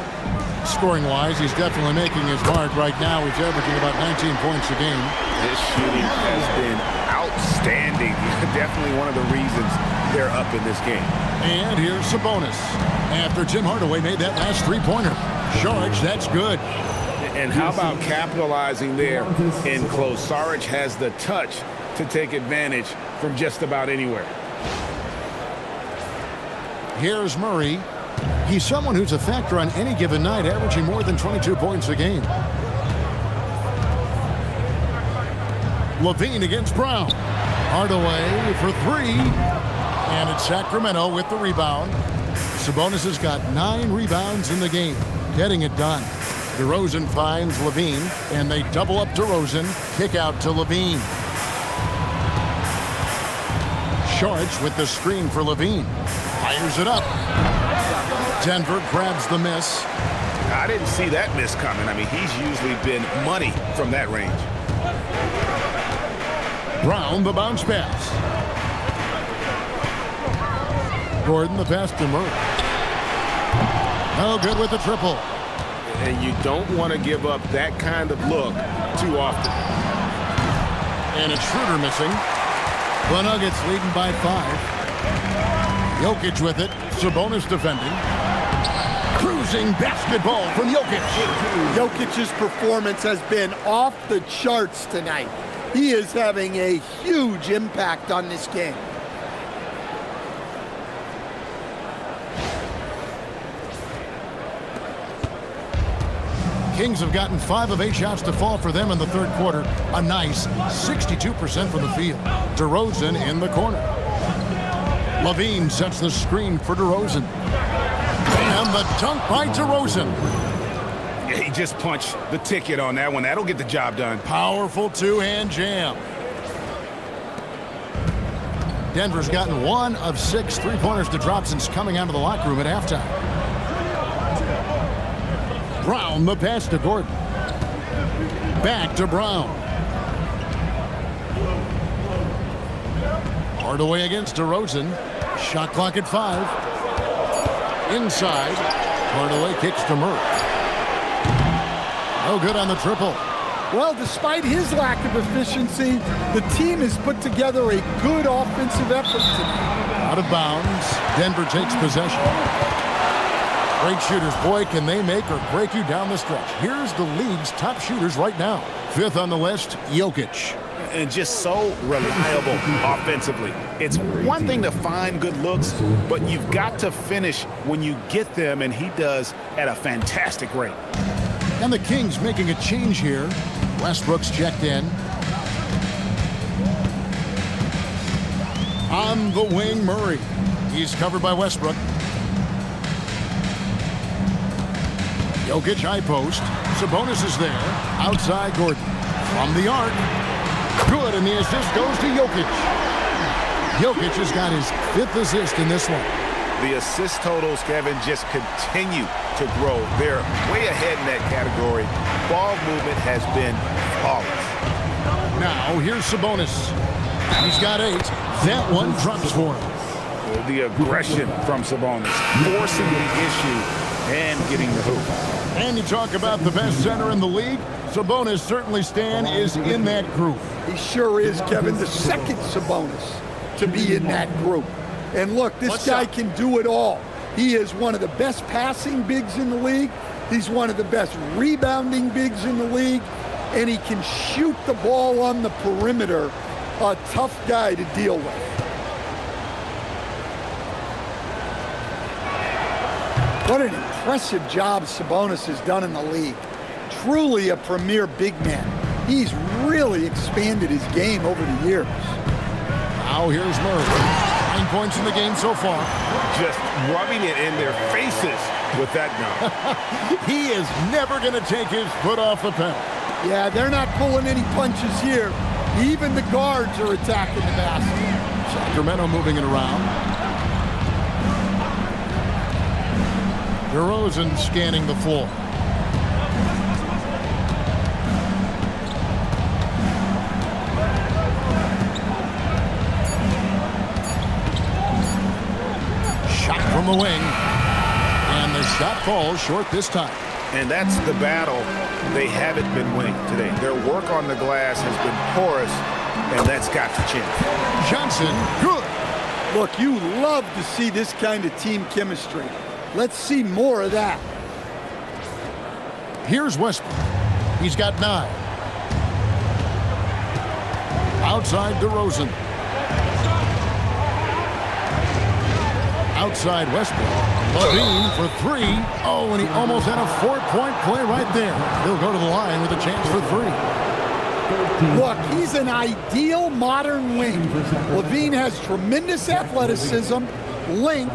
Scoring-wise, he's definitely making his mark right now. He's averaging about 19 points a game. His shooting has been outstanding. Definitely one of the reasons they're up in this game. And here's Sabonis. After Tim Hardaway made that last 3-pointer. Saric, that's good. And how about capitalizing there in close? Saric has the touch to take advantage from just about anywhere. Here's Murray. He's someone who's a factor on any given night, averaging more than 22 points a game. Levine against Brown. Hardaway for 3. And it's Sacramento with the rebound. Sabonis has got 9 rebounds in the game, getting it done. DeRozan finds Levine, and they double up DeRozan. Kick out to Levine. Saric with the screen for Levine. Fires it up. Denver grabs the miss. I didn't see that miss coming. I mean, he's usually been money from that range. Brown, the bounce pass. Gordon, the pass to Murray. No good with the triple. And you don't want to give up that kind of look too often. And it's Schroeder missing. The Nuggets leading by 5. Jokic with it. Sabonis defending. Cruising basketball from Jokic. Jokic's performance has been off the charts tonight. He is having a huge impact on this game. Kings have gotten 5 of 8 shots to fall for them in the third quarter. A nice 62% from the field. DeRozan in the corner. Levine sets the screen for DeRozan. And the dunk by DeRozan. Yeah, he just punched the ticket on that one. That'll get the job done. Powerful two-hand jam. Denver's gotten 1 of 6 three-pointers to drop since coming out of the locker room at halftime. Brown, the pass to Gordon. Back to Brown. Hardaway against DeRozan. Shot clock at 5. Inside. Hardaway kicks to Murray. No good on the triple. Well, despite his lack of efficiency, the team has put together a good offensive effort tonight. Out of bounds. Denver takes possession. Great shooters. Boy, can they make or break you down the stretch. Here's the league's top shooters right now. 5th on the list, Jokic. And just so reliable offensively. It's one thing to find good looks, but you've got to finish when you get them, and he does at a fantastic rate. And the Kings making a change here. Westbrook's checked in. On the wing, Murray. He's covered by Westbrook. Jokic high post. Sabonis is there. Outside Gordon. From the arc. Good, and the assist goes to Jokic. Jokic has got his 5th assist in this one. The assist totals, Kevin, just continue to grow. They're way ahead in that category. Ball movement has been flawless. Now, here's Sabonis. He's got 8. That one drops for him. The aggression from Sabonis, forcing the issue and getting the hoop. And you talk about the best center in the league. Sabonis certainly, Stan, is in that group. He sure is, Kevin, the second Sabonis to be in that group. And look, this guy can do it all. He is one of the best passing bigs in the league. He's one of the best rebounding bigs in the league. And he can shoot the ball on the perimeter. A tough guy to deal with. What an impressive job Sabonis has done in the league. Truly a premier big man. He's really expanded his game over the years. Now here's Murray. 9 points in the game so far. Just rubbing it in their faces with that dunk. He is never going to take his foot off the pedal. Yeah, they're not pulling any punches here. Even the guards are attacking the basket. Sacramento moving it around. DeRozan scanning the floor. Shot from the wing. And the shot falls short this time. And that's the battle they haven't been winning today. Their work on the glass has been porous, and that's got to change. Johnson, good. Look, you love to see this kind of team chemistry. Let's see more of that. Here's Westbrook. He's got 9. Outside DeRozan. Outside Westbrook. Levine for 3. Oh, and he almost had a 4-point play right there. He'll go to the line with a chance for 3. Look, he's an ideal modern wing. Levine has tremendous athleticism, length,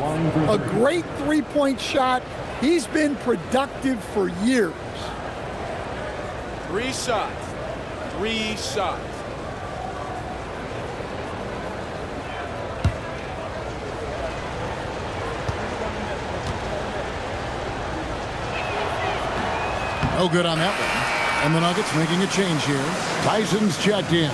a great three-point shot. He's been productive for years. 3 shots. 3 shots. No good on that one. And the Nuggets making a change here. Tyson's checked in.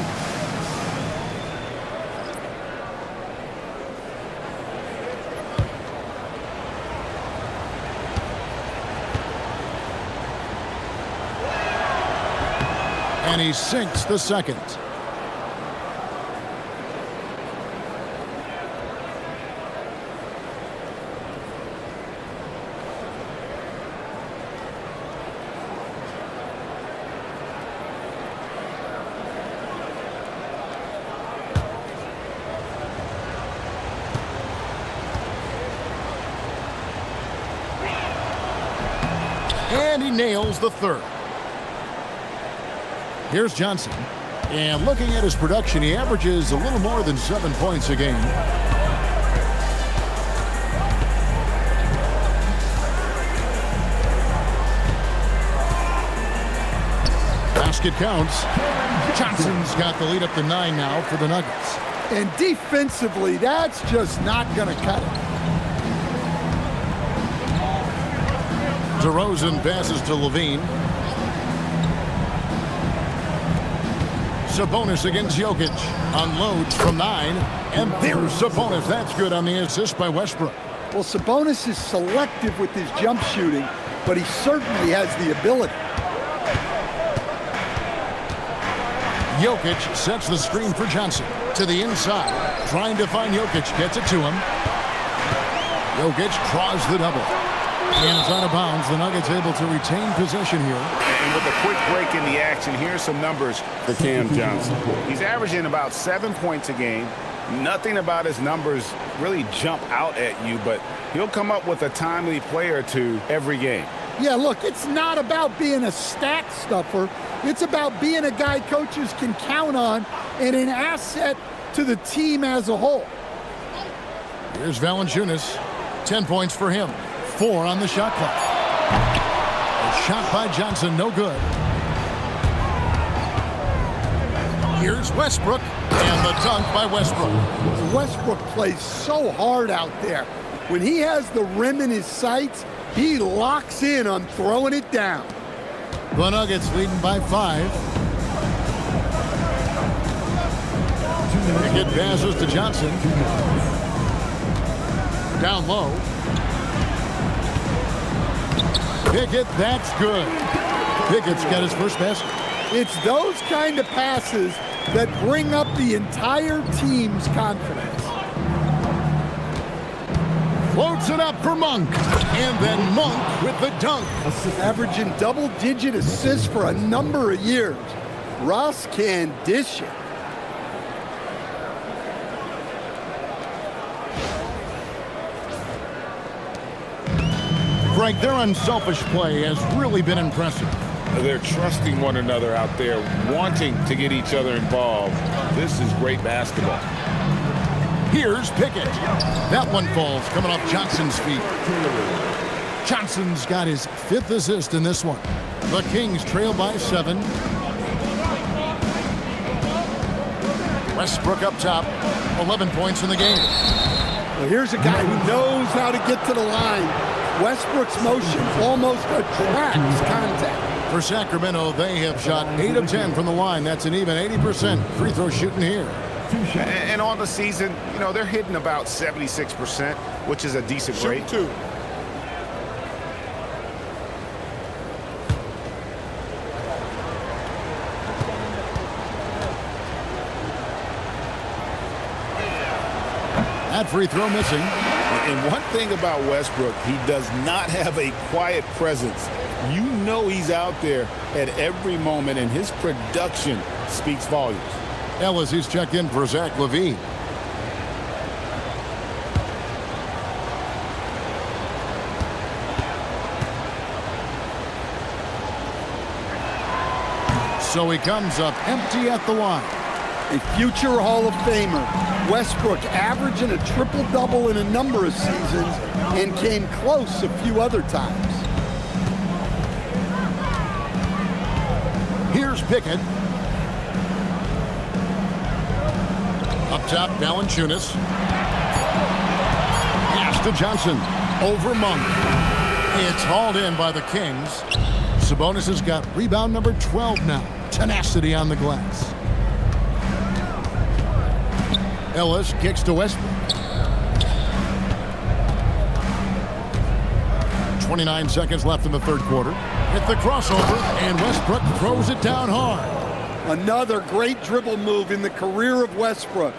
And he sinks the second. And he nails the third. Here's Johnson. And looking at his production, he averages a little more than 7 points a game. Basket counts. Johnson's got the lead up to 9 now for the Nuggets. And defensively, that's just not going to cut it. DeRozan passes to Levine. Sabonis against Jokic. Unloads from 9. And there's Sabonis. That's good on the assist by Westbrook. Well, Sabonis is selective with his jump shooting, but he certainly has the ability. Jokic sets the screen for Johnson. To the inside. Trying to find Jokic. Gets it to him. Jokic draws the double. And it's out of bounds. The Nuggets able to retain possession here. And with a quick break in the action, here's some numbers for Cam Johnson. He's averaging about 7 points a game. Nothing about his numbers really jump out at you, but he'll come up with a timely play or two every game. Yeah, look, it's not about being a stat stuffer. It's about being a guy coaches can count on and an asset to the team as a whole. Here's Valanciunas. 10 points for him. 4 on the shot clock. A shot by Johnson, no good. Here's Westbrook, and the dunk by Westbrook. Westbrook plays so hard out there. When he has the rim in his sights, he locks in on throwing it down. The Nuggets leading by 5. Pickett passes to Johnson. Down low. Pickett, that's good. Pickett's got his first basket. It's those kind of passes that bring up the entire team's confidence. Floats it up for Monk. And then Monk with the dunk. Averaging double-digit assists for a number of years. Russ can dish it. Frank, their unselfish play has really been impressive. They're trusting one another out there, wanting to get each other involved. This is great basketball. Here's Pickett. That one falls coming off Johnson's feet. Johnson's got his 5th assist in this one. The Kings trail by 7. Westbrook up top. 11 points in the game. Well, here's a guy who knows how to get to the line. Westbrook's motion almost attracts contact. For Sacramento, they have shot 8 of 10 from the line. That's an even 80% free throw shooting here. And on the season, you know, they're hitting about 76%, which is a decent rate. Shoot 2. That free throw missing. And one thing about Westbrook, he does not have a quiet presence. You know he's out there at every moment, and his production speaks volumes. Ellis, he's checked in for Zach LaVine. So he comes up empty at the line. A future Hall of Famer. Westbrook averaging a triple-double in a number of seasons and came close a few other times. Here's Pickett. Up top, Valanciunas. Pass to Johnson. Over Monk. It's hauled in by the Kings. Sabonis has got rebound number 12 now. Tenacity on the glass. Ellis kicks to Westbrook. 29 seconds left in the third quarter. Hit the crossover, and Westbrook throws it down hard. Another great dribble move in the career of Westbrook.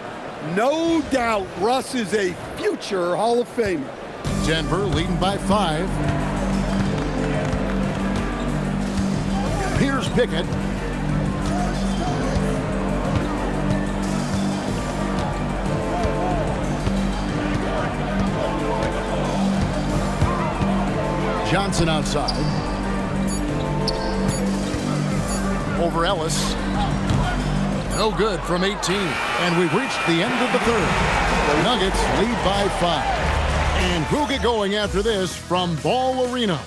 No doubt Russ is a future Hall of Famer. Denver leading by 5. Here's Pickett. Johnson outside. over Ellis. No good from 18. And we've reached the end of the third. The Nuggets lead by 5. And we'll get going after this from Ball Arena.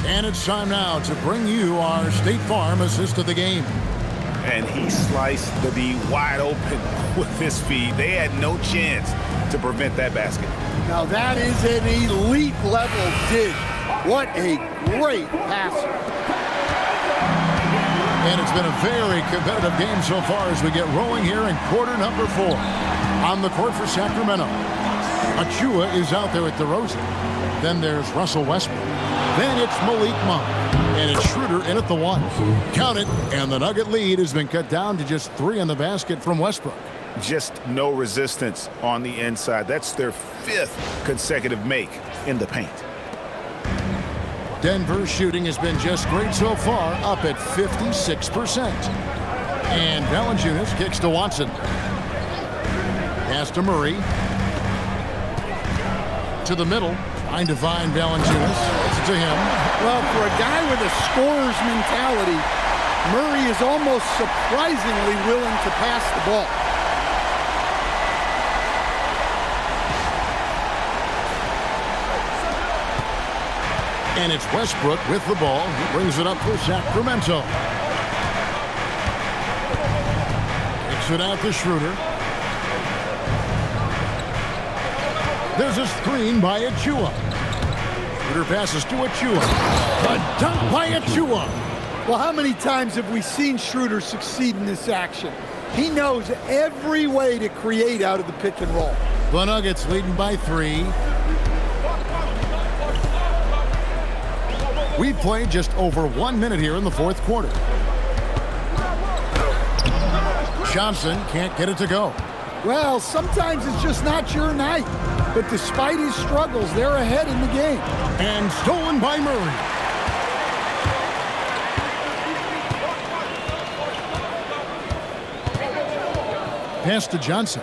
And it's time now to bring you our State Farm assist of the game. And he sliced the D wide open with his feet. They had no chance to prevent that basket. Now that is an elite level dig. What a great passer. And it's been a very competitive game so far as we get rolling here in quarter number 4. On the court for Sacramento, Achua is out there at DeRozan. Then there's Russell Westbrook. Then it's Malik Monk. And it's Schroeder in at the 1. Count it, and the Nugget lead has been cut down to just 3 on the basket from Westbrook. Just no resistance on the inside. That's their 5th consecutive make in the paint. Denver's shooting has been just great so far, up at 56%. And Valanciunas kicks to Watson. Pass to Murray. To the middle. Trying to find Valanciunas. It's to him. Well, for a guy with a scorer's mentality, Murray is almost surprisingly willing to pass the ball. And it's Westbrook with the ball. He brings it up for Sacramento. Kicks it out to Schroeder. There's a screen by Achua. Schroeder passes to Achua. A dunk by Achua. Well, how many times have we seen Schroeder succeed in this action? He knows every way to create out of the pick and roll. The Nuggets leading by 3. We've played just over 1 minute here in the fourth quarter. Johnson can't get it to go. Well, sometimes it's just not your night. But despite his struggles, they're ahead in the game. And stolen by Murray. Pass to Johnson.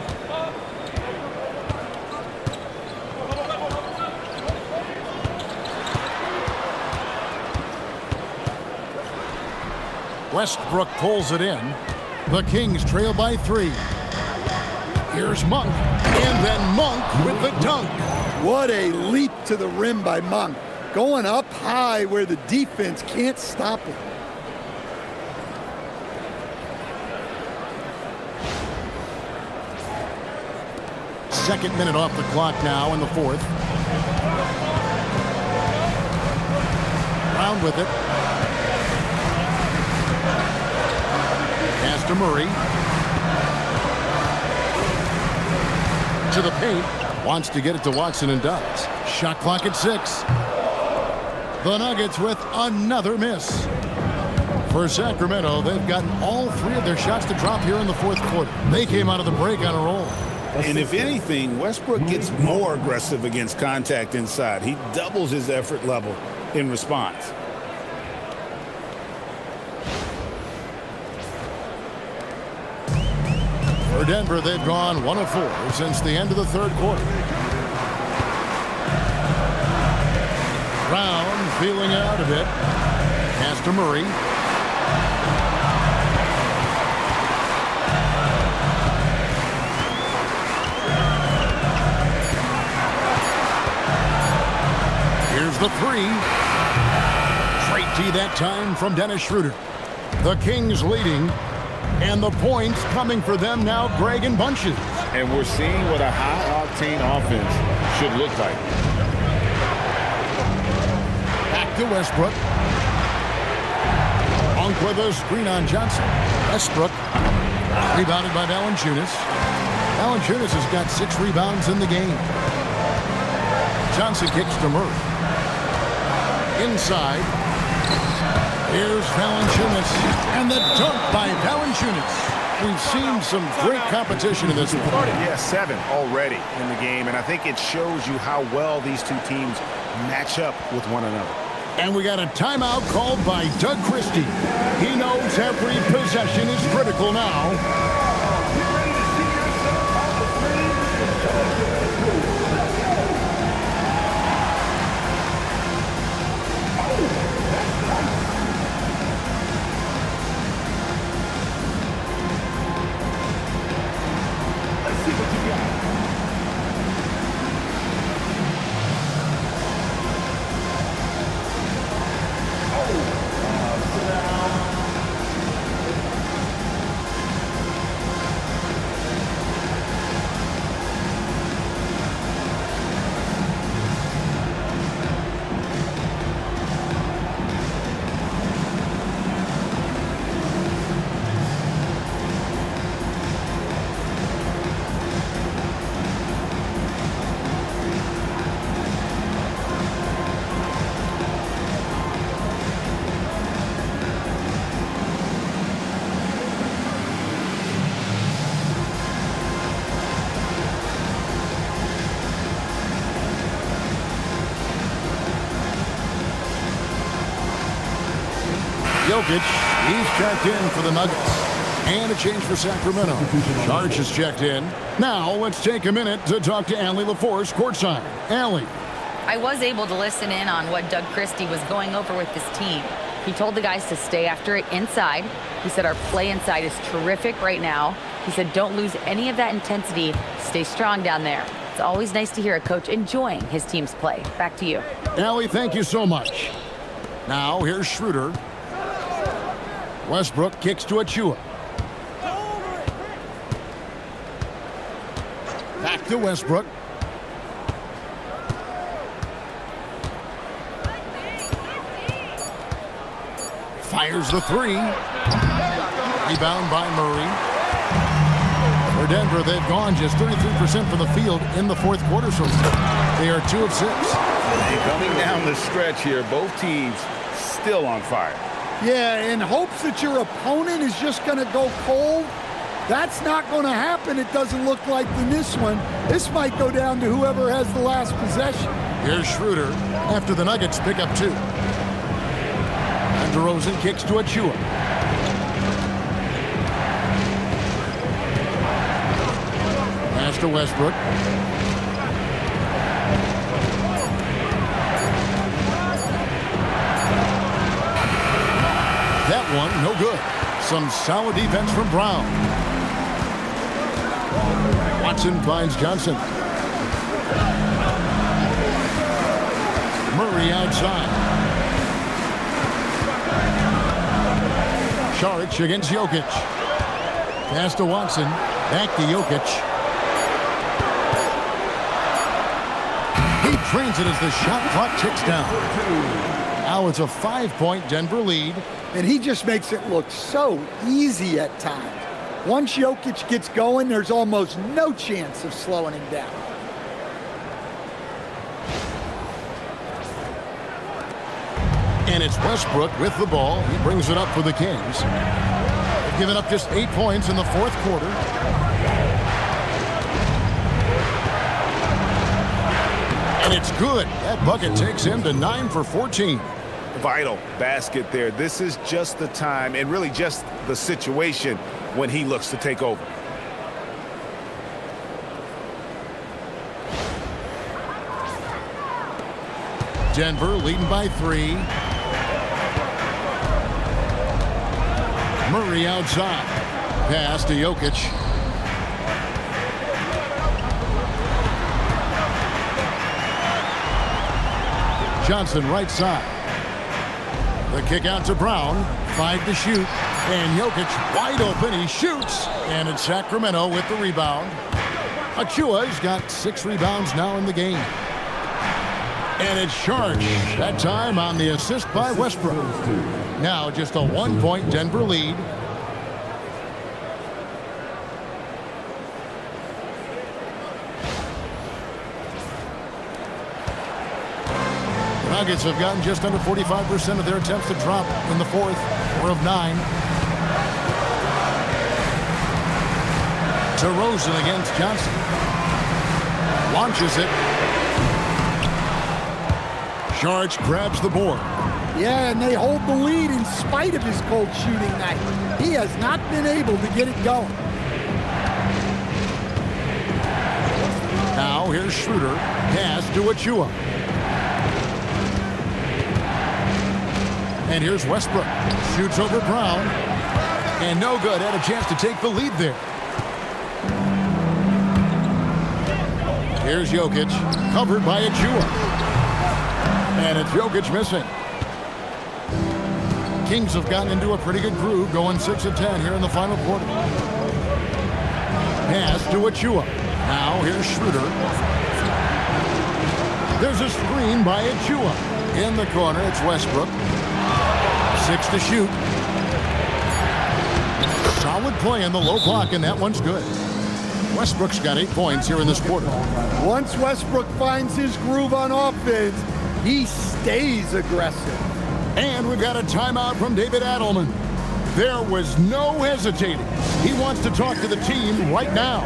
Westbrook pulls it in. The Kings trail by 3. Here's Monk. And then Monk with the dunk. What a leap to the rim by Monk. Going up high where the defense can't stop it. Second minute off the clock now in the fourth. Brown with it. Pass to Murray. To the paint. Wants to get it to Watson and does. Shot clock at 6. The Nuggets with another miss. For Sacramento, they've gotten all 3 of their shots to drop here in the fourth quarter. They came out of the break on a roll. And if anything, Westbrook gets more aggressive against contact inside. He doubles his effort level in response. For Denver, they've gone 1 of 4 since the end of the third quarter. Brown feeling out of it. Pass to Murray. Here's the 3. Straight D that time from Dennis Schroeder. The Kings leading. And the points coming for them now, Greg, in bunches. And we're seeing what a high-octane offense should look like. Back to Westbrook. Monk with a screen on Johnson. Westbrook rebounded by Valanciunas. Valanciunas has got 6 rebounds in the game. Johnson kicks to Murray. Inside. Here's Valanciunas, and the dunk by Valanciunas. We've seen some great competition in this one. Yeah, 7 already in the game, and I think it shows you how well these two teams match up with one another. And we got a timeout called by Doug Christie. He knows every possession is critical now. Jokic, he's checked in for the Nuggets. And a change for Sacramento. Charge is checked in. Now, let's take a minute to talk to Allie LaForce courtside. Allie. I was able to listen in on what Doug Christie was going over with this team. He told the guys to stay after it inside. He said our play inside is terrific right now. He said don't lose any of that intensity. Stay strong down there. It's always nice to hear a coach enjoying his team's play. Back to you. Allie, thank you so much. Now, here's Schroeder. Westbrook kicks to Achua. Back to Westbrook. Fires the three. Rebound by Murray. For Denver, they've gone just 33% from the field in the fourth quarter so far. They are 2 of 6. And coming down the stretch here, both teams still on fire. Yeah, in hopes that your opponent is just going to go cold. That's not going to happen, it doesn't look like, in this one. This might go down to whoever has the last possession. Here's Schroeder after the Nuggets pick up 2. And DeRozan kicks to Achua. Pass to Westbrook. That one, no good. Some solid defense from Brown. Watson finds Johnson. Murray outside. Saric against Jokic. Pass to Watson. Back to Jokic. He trains it as the shot clock ticks down. Now it's a 5-point Denver lead. And he just makes it look so easy at times. Once Jokic gets going, there's almost no chance of slowing him down. And it's Westbrook with the ball. He brings it up for the Kings. They've given up just 8 points in the fourth quarter. And it's good. That bucket takes him to 9 for 14. Vital basket there. This is just the time and really just the situation when he looks to take over. Denver leading by 3. Murray outside. Pass to Jokic. Johnson right side. The kick out to Brown. 5 to shoot. And Jokic wide open. He shoots. And it's Sacramento with the rebound. Achua's got 6 rebounds now in the game. And it's Charge. That time on the assist by Westbrook. Now just a 1-point Denver lead. Nuggets have gotten just under 45% of their attempts to drop in the fourth, 4 of 9. DeRozan against Johnson. Launches it. Jokic grabs the board. Yeah, and they hold the lead in spite of his cold shooting night. He has not been able to get it going. Now here's Schroeder. Pass to Achua. And here's Westbrook. Shoots over Brown. And no good. Had a chance to take the lead there. Here's Jokic. Covered by Achua. And it's Jokic missing. Kings have gotten into a pretty good groove, going 6 of 10 here in the final quarter. Pass to Achua. Now here's Schroeder. There's a screen by Achua. In the corner, it's Westbrook. 6 to shoot. Solid play in the low block, and that one's good. Westbrook's got 8 points here in this quarter. Once Westbrook finds his groove on offense, he stays aggressive. And we've got a timeout from David Adelman. There was no hesitating. He wants to talk to the team right now.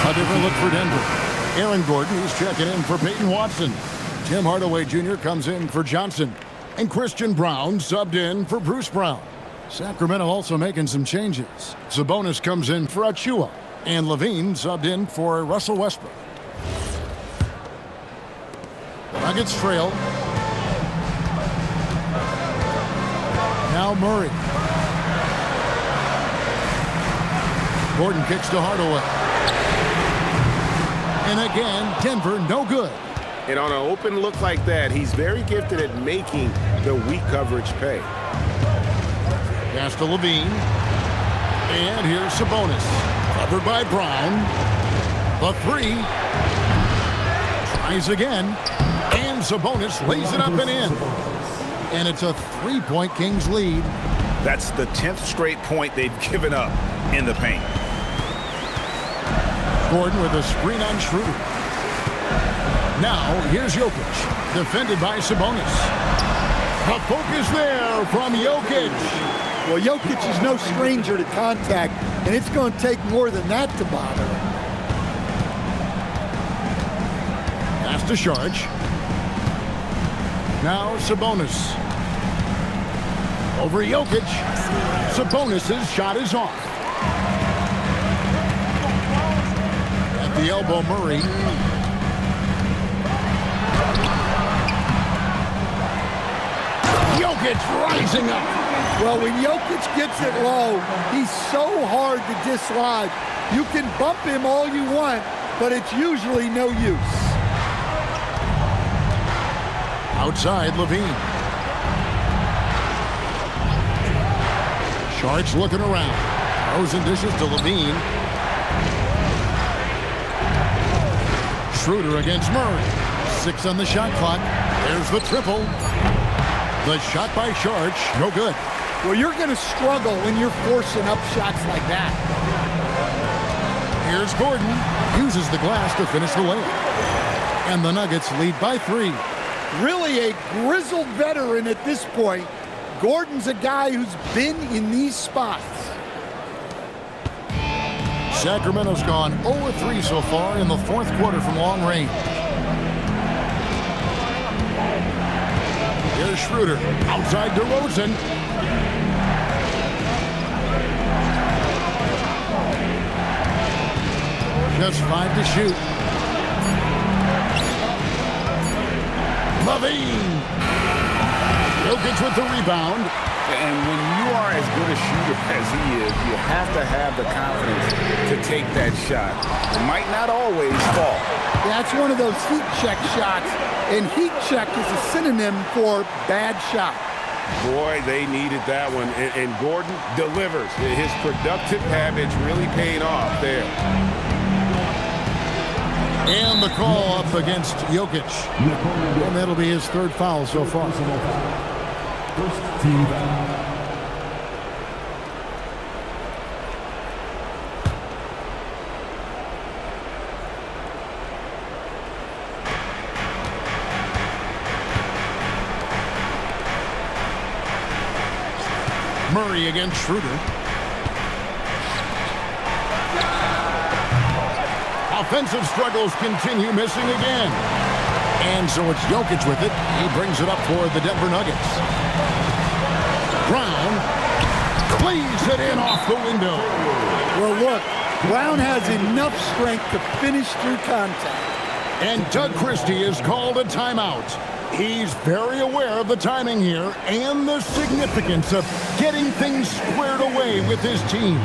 A different look for Denver. Aaron Gordon is checking in for Peyton Watson. Tim Hardaway Jr. comes in for Johnson. And Christian Brown subbed in for Bruce Brown. Sacramento also making some changes. Sabonis comes in for Achua. And Levine subbed in for Russell Westbrook. The Nuggets trail. Now Murray. Gordon kicks to Hardaway. And again, Denver no good. And on an open look like that, he's very gifted at making the weak coverage pay. Pass to Levine. And here's Sabonis. Covered by Brown. The 3. Tries again. And Sabonis lays it up and in. And it's a 3-point Kings lead. That's the 10th straight point they've given up in the paint. Gordon with a screen on Schroeder. Now, here's Jokic, defended by Sabonis. The focus there from Jokic. Well, Jokic is no stranger to contact, and it's going to take more than that to bother him. Pass to Saric. Now Sabonis. Over Jokic. Sabonis' shot is off. At the elbow, Murray. Jokic rising up. Well, when Jokic gets it low, he's so hard to dislodge. You can bump him all you want, but it's usually no use. Outside, Levine. Saric looking around. Throws and dishes to Levine. Schroeder against Murray. 6 on the shot clock. There's the triple. The shot by Saric, no good. Well, you're going to struggle when you're forcing up shots like that. Here's Gordon. Uses the glass to finish the layup. And the Nuggets lead by 3. Really a grizzled veteran at this point. Gordon's a guy who's been in these spots. Sacramento's gone 0-3 so far in the 4th quarter from long range. Here's Schroeder. Outside DeRozan. Just 5 to shoot. Levine. Jokic with the rebound. And when you are as good a shooter as he is, you have to have the confidence to take that shot. It might not always fall. That's one of those heat check shots, and heat check is a synonym for bad shot. Boy, they needed that one, and Gordon delivers. His productive habits really paying off there. And the call up against Jokic. And that'll be his 3rd foul so far. First team foul. Murray against Schroeder. Offensive struggles continue, missing again. And so it's Jokic with it. He brings it up for the Denver Nuggets. Brown cleaves it in off the window. Well, look, Brown has enough strength to finish through contact. And Doug Christie is called a timeout. He's very aware of the timing here and the significance of getting things squared away with his team.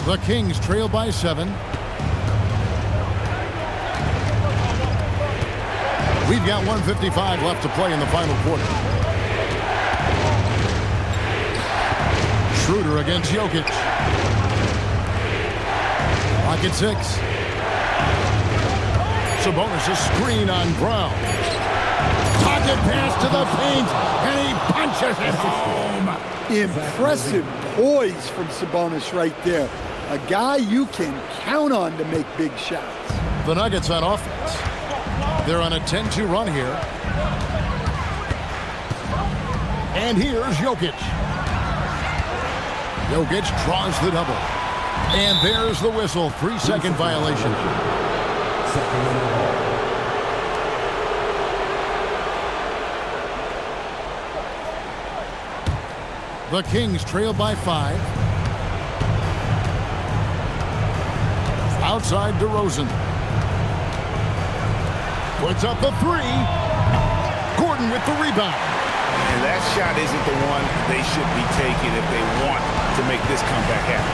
The Kings trail by 7. We've got 1:55 left to play in the final quarter. Schroeder against Jokic. Lock at 6. Sabonis' screen on Brown. Pocket pass to the paint, and he punches it home. Impressive poise from Sabonis right there. A guy you can count on to make big shots. The Nuggets on offense. They're on a 10-2 run here. And here's Jokic. Jokic draws the double. And there's the whistle. 3-second violation. The Kings trail by 5. Outside DeRozan. Puts up the 3. Gordon with the rebound. And that shot isn't the one they should be taking if they want to make this comeback happen.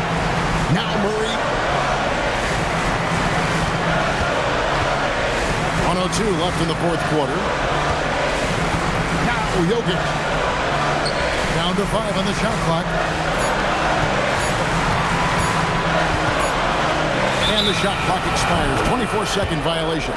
Now Murray. 1:02 left in the 4th quarter. Now Jokic. Down to 5 on the shot clock. And the shot clock expires. 24-second violation.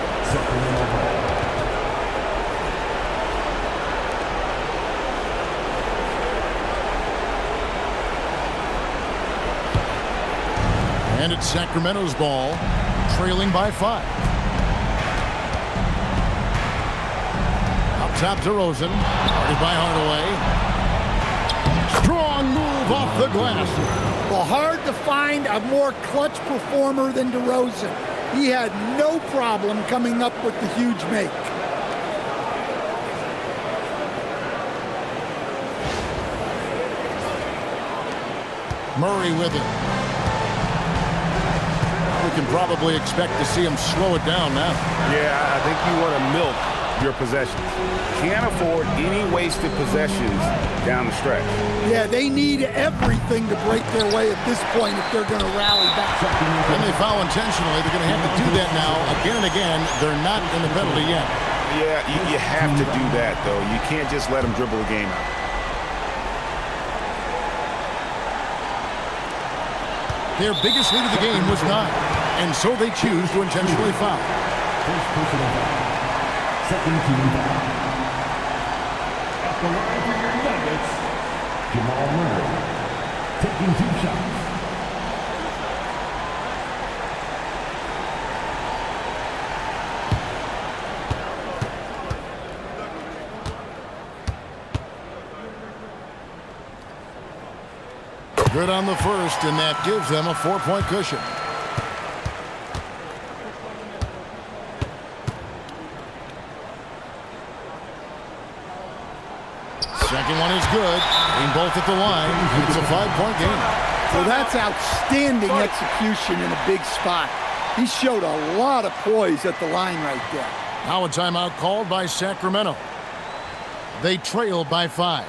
And it's Sacramento's ball, trailing by 5. top to Rosen. Guarded by Hardaway. Strong move off the glass. Well, hard to find a more clutch performer than DeRozan. He had no problem coming up with the huge make. Murray with it. We can probably expect to see him slow it down now. Yeah, I think you want to milk your possessions. Can't afford any wasted possessions down the stretch. Yeah, they need everything to break their way at this point if they're going to rally back. And they foul intentionally. They're going to have to do that now again and again. They're not in the penalty yet. Yeah, you have to do that, though. You can't just let them dribble the game out. Their biggest lead of the game was 9, and so they choose to intentionally foul. First personal foul. Second team foul. At the line for your Nuggets, Jamal Murray, taking 2 shots. Good on the first, and that gives them a 4-point cushion. Second one is good. Aim both at the line. It's a 5-point game. So that's outstanding execution in a big spot. He showed a lot of poise at the line right there. Now a timeout called by Sacramento. They trail by 5.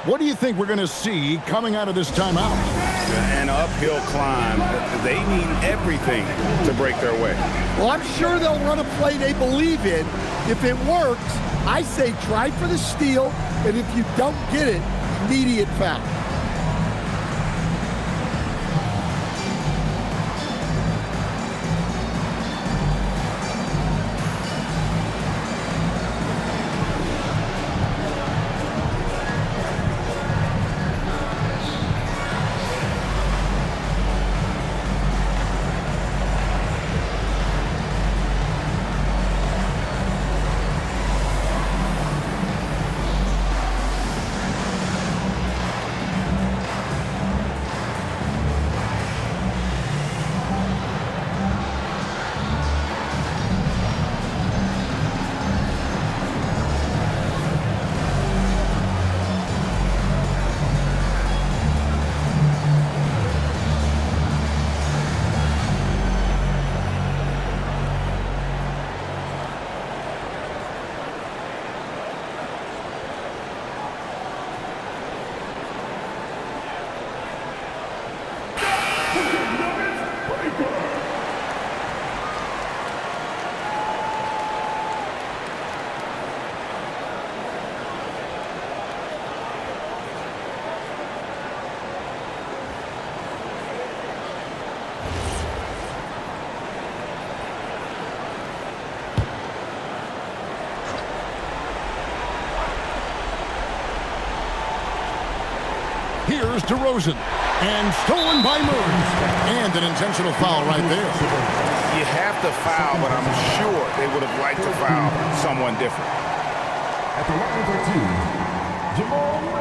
What do you think we're going to see coming out of this timeout? An uphill climb. They need everything to break their way. Well, I'm sure they'll run a play they believe in. If it works, I say try for the steal, and if you don't get it, immediate foul. Here's DeRozan, and stolen by Murray. And an intentional foul right there. You have to foul, but I'm sure they would have liked to foul someone different. At the line for 2, Jamal Murray.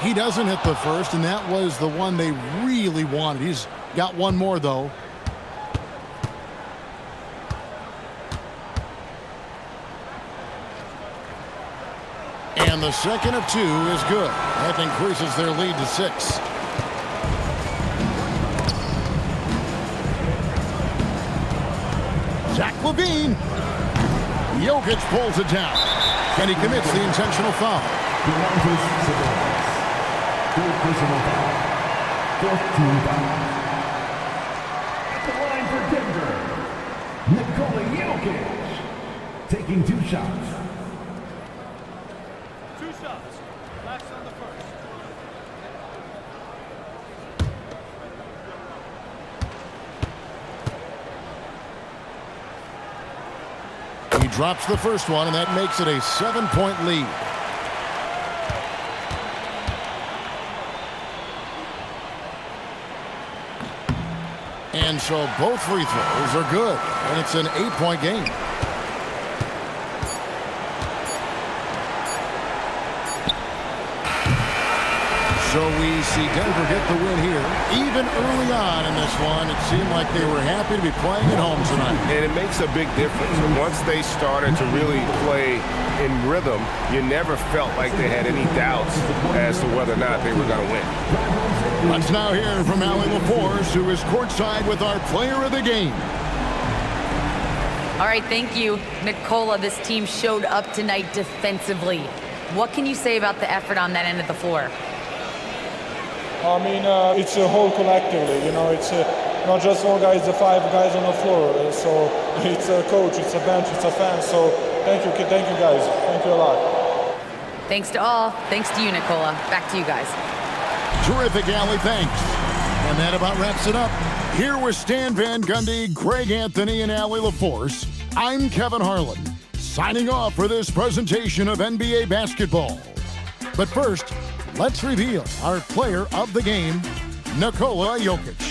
He doesn't hit the first, and that was the one they really wanted. He's got one more, though. And the second of 2 is good. That increases their lead to 6. Zach LaVine. Jokic pulls it down, and he commits the intentional foul. Third personal foul. Fourth team foul. At the line for Denver, Nikola Jokic, taking 2 shots. 2 shots. Last on the first. He drops the first one, and that makes it a 7-point lead. And so both free throws are good, and it's an 8-point game. So we see Denver get the win here. Even early on in this one, it seemed like they were happy to be playing at home tonight. And it makes a big difference. And once they started to really play in rhythm, you never felt like they had any doubts as to whether or not they were going to win. Let's now hear from Allie LaForce, who is courtside with our player of the game. All right, thank you, Nikola. This team showed up tonight defensively. What can you say about the effort on that end of the floor? I mean, it's a whole collectively, it's not just one guy, it's the 5 guys on the floor. So it's a coach, it's a bench, it's a fan. So thank you guys. Thank you a lot. Thanks to all. Thanks to you, Nikola. Back to you guys. Terrific, Allie. Thanks. And that about wraps it up. Here with Stan Van Gundy, Greg Anthony, and Allie LaForce, I'm Kevin Harlan, signing off for this presentation of NBA basketball. But first, let's reveal our player of the game, Nikola Jokic.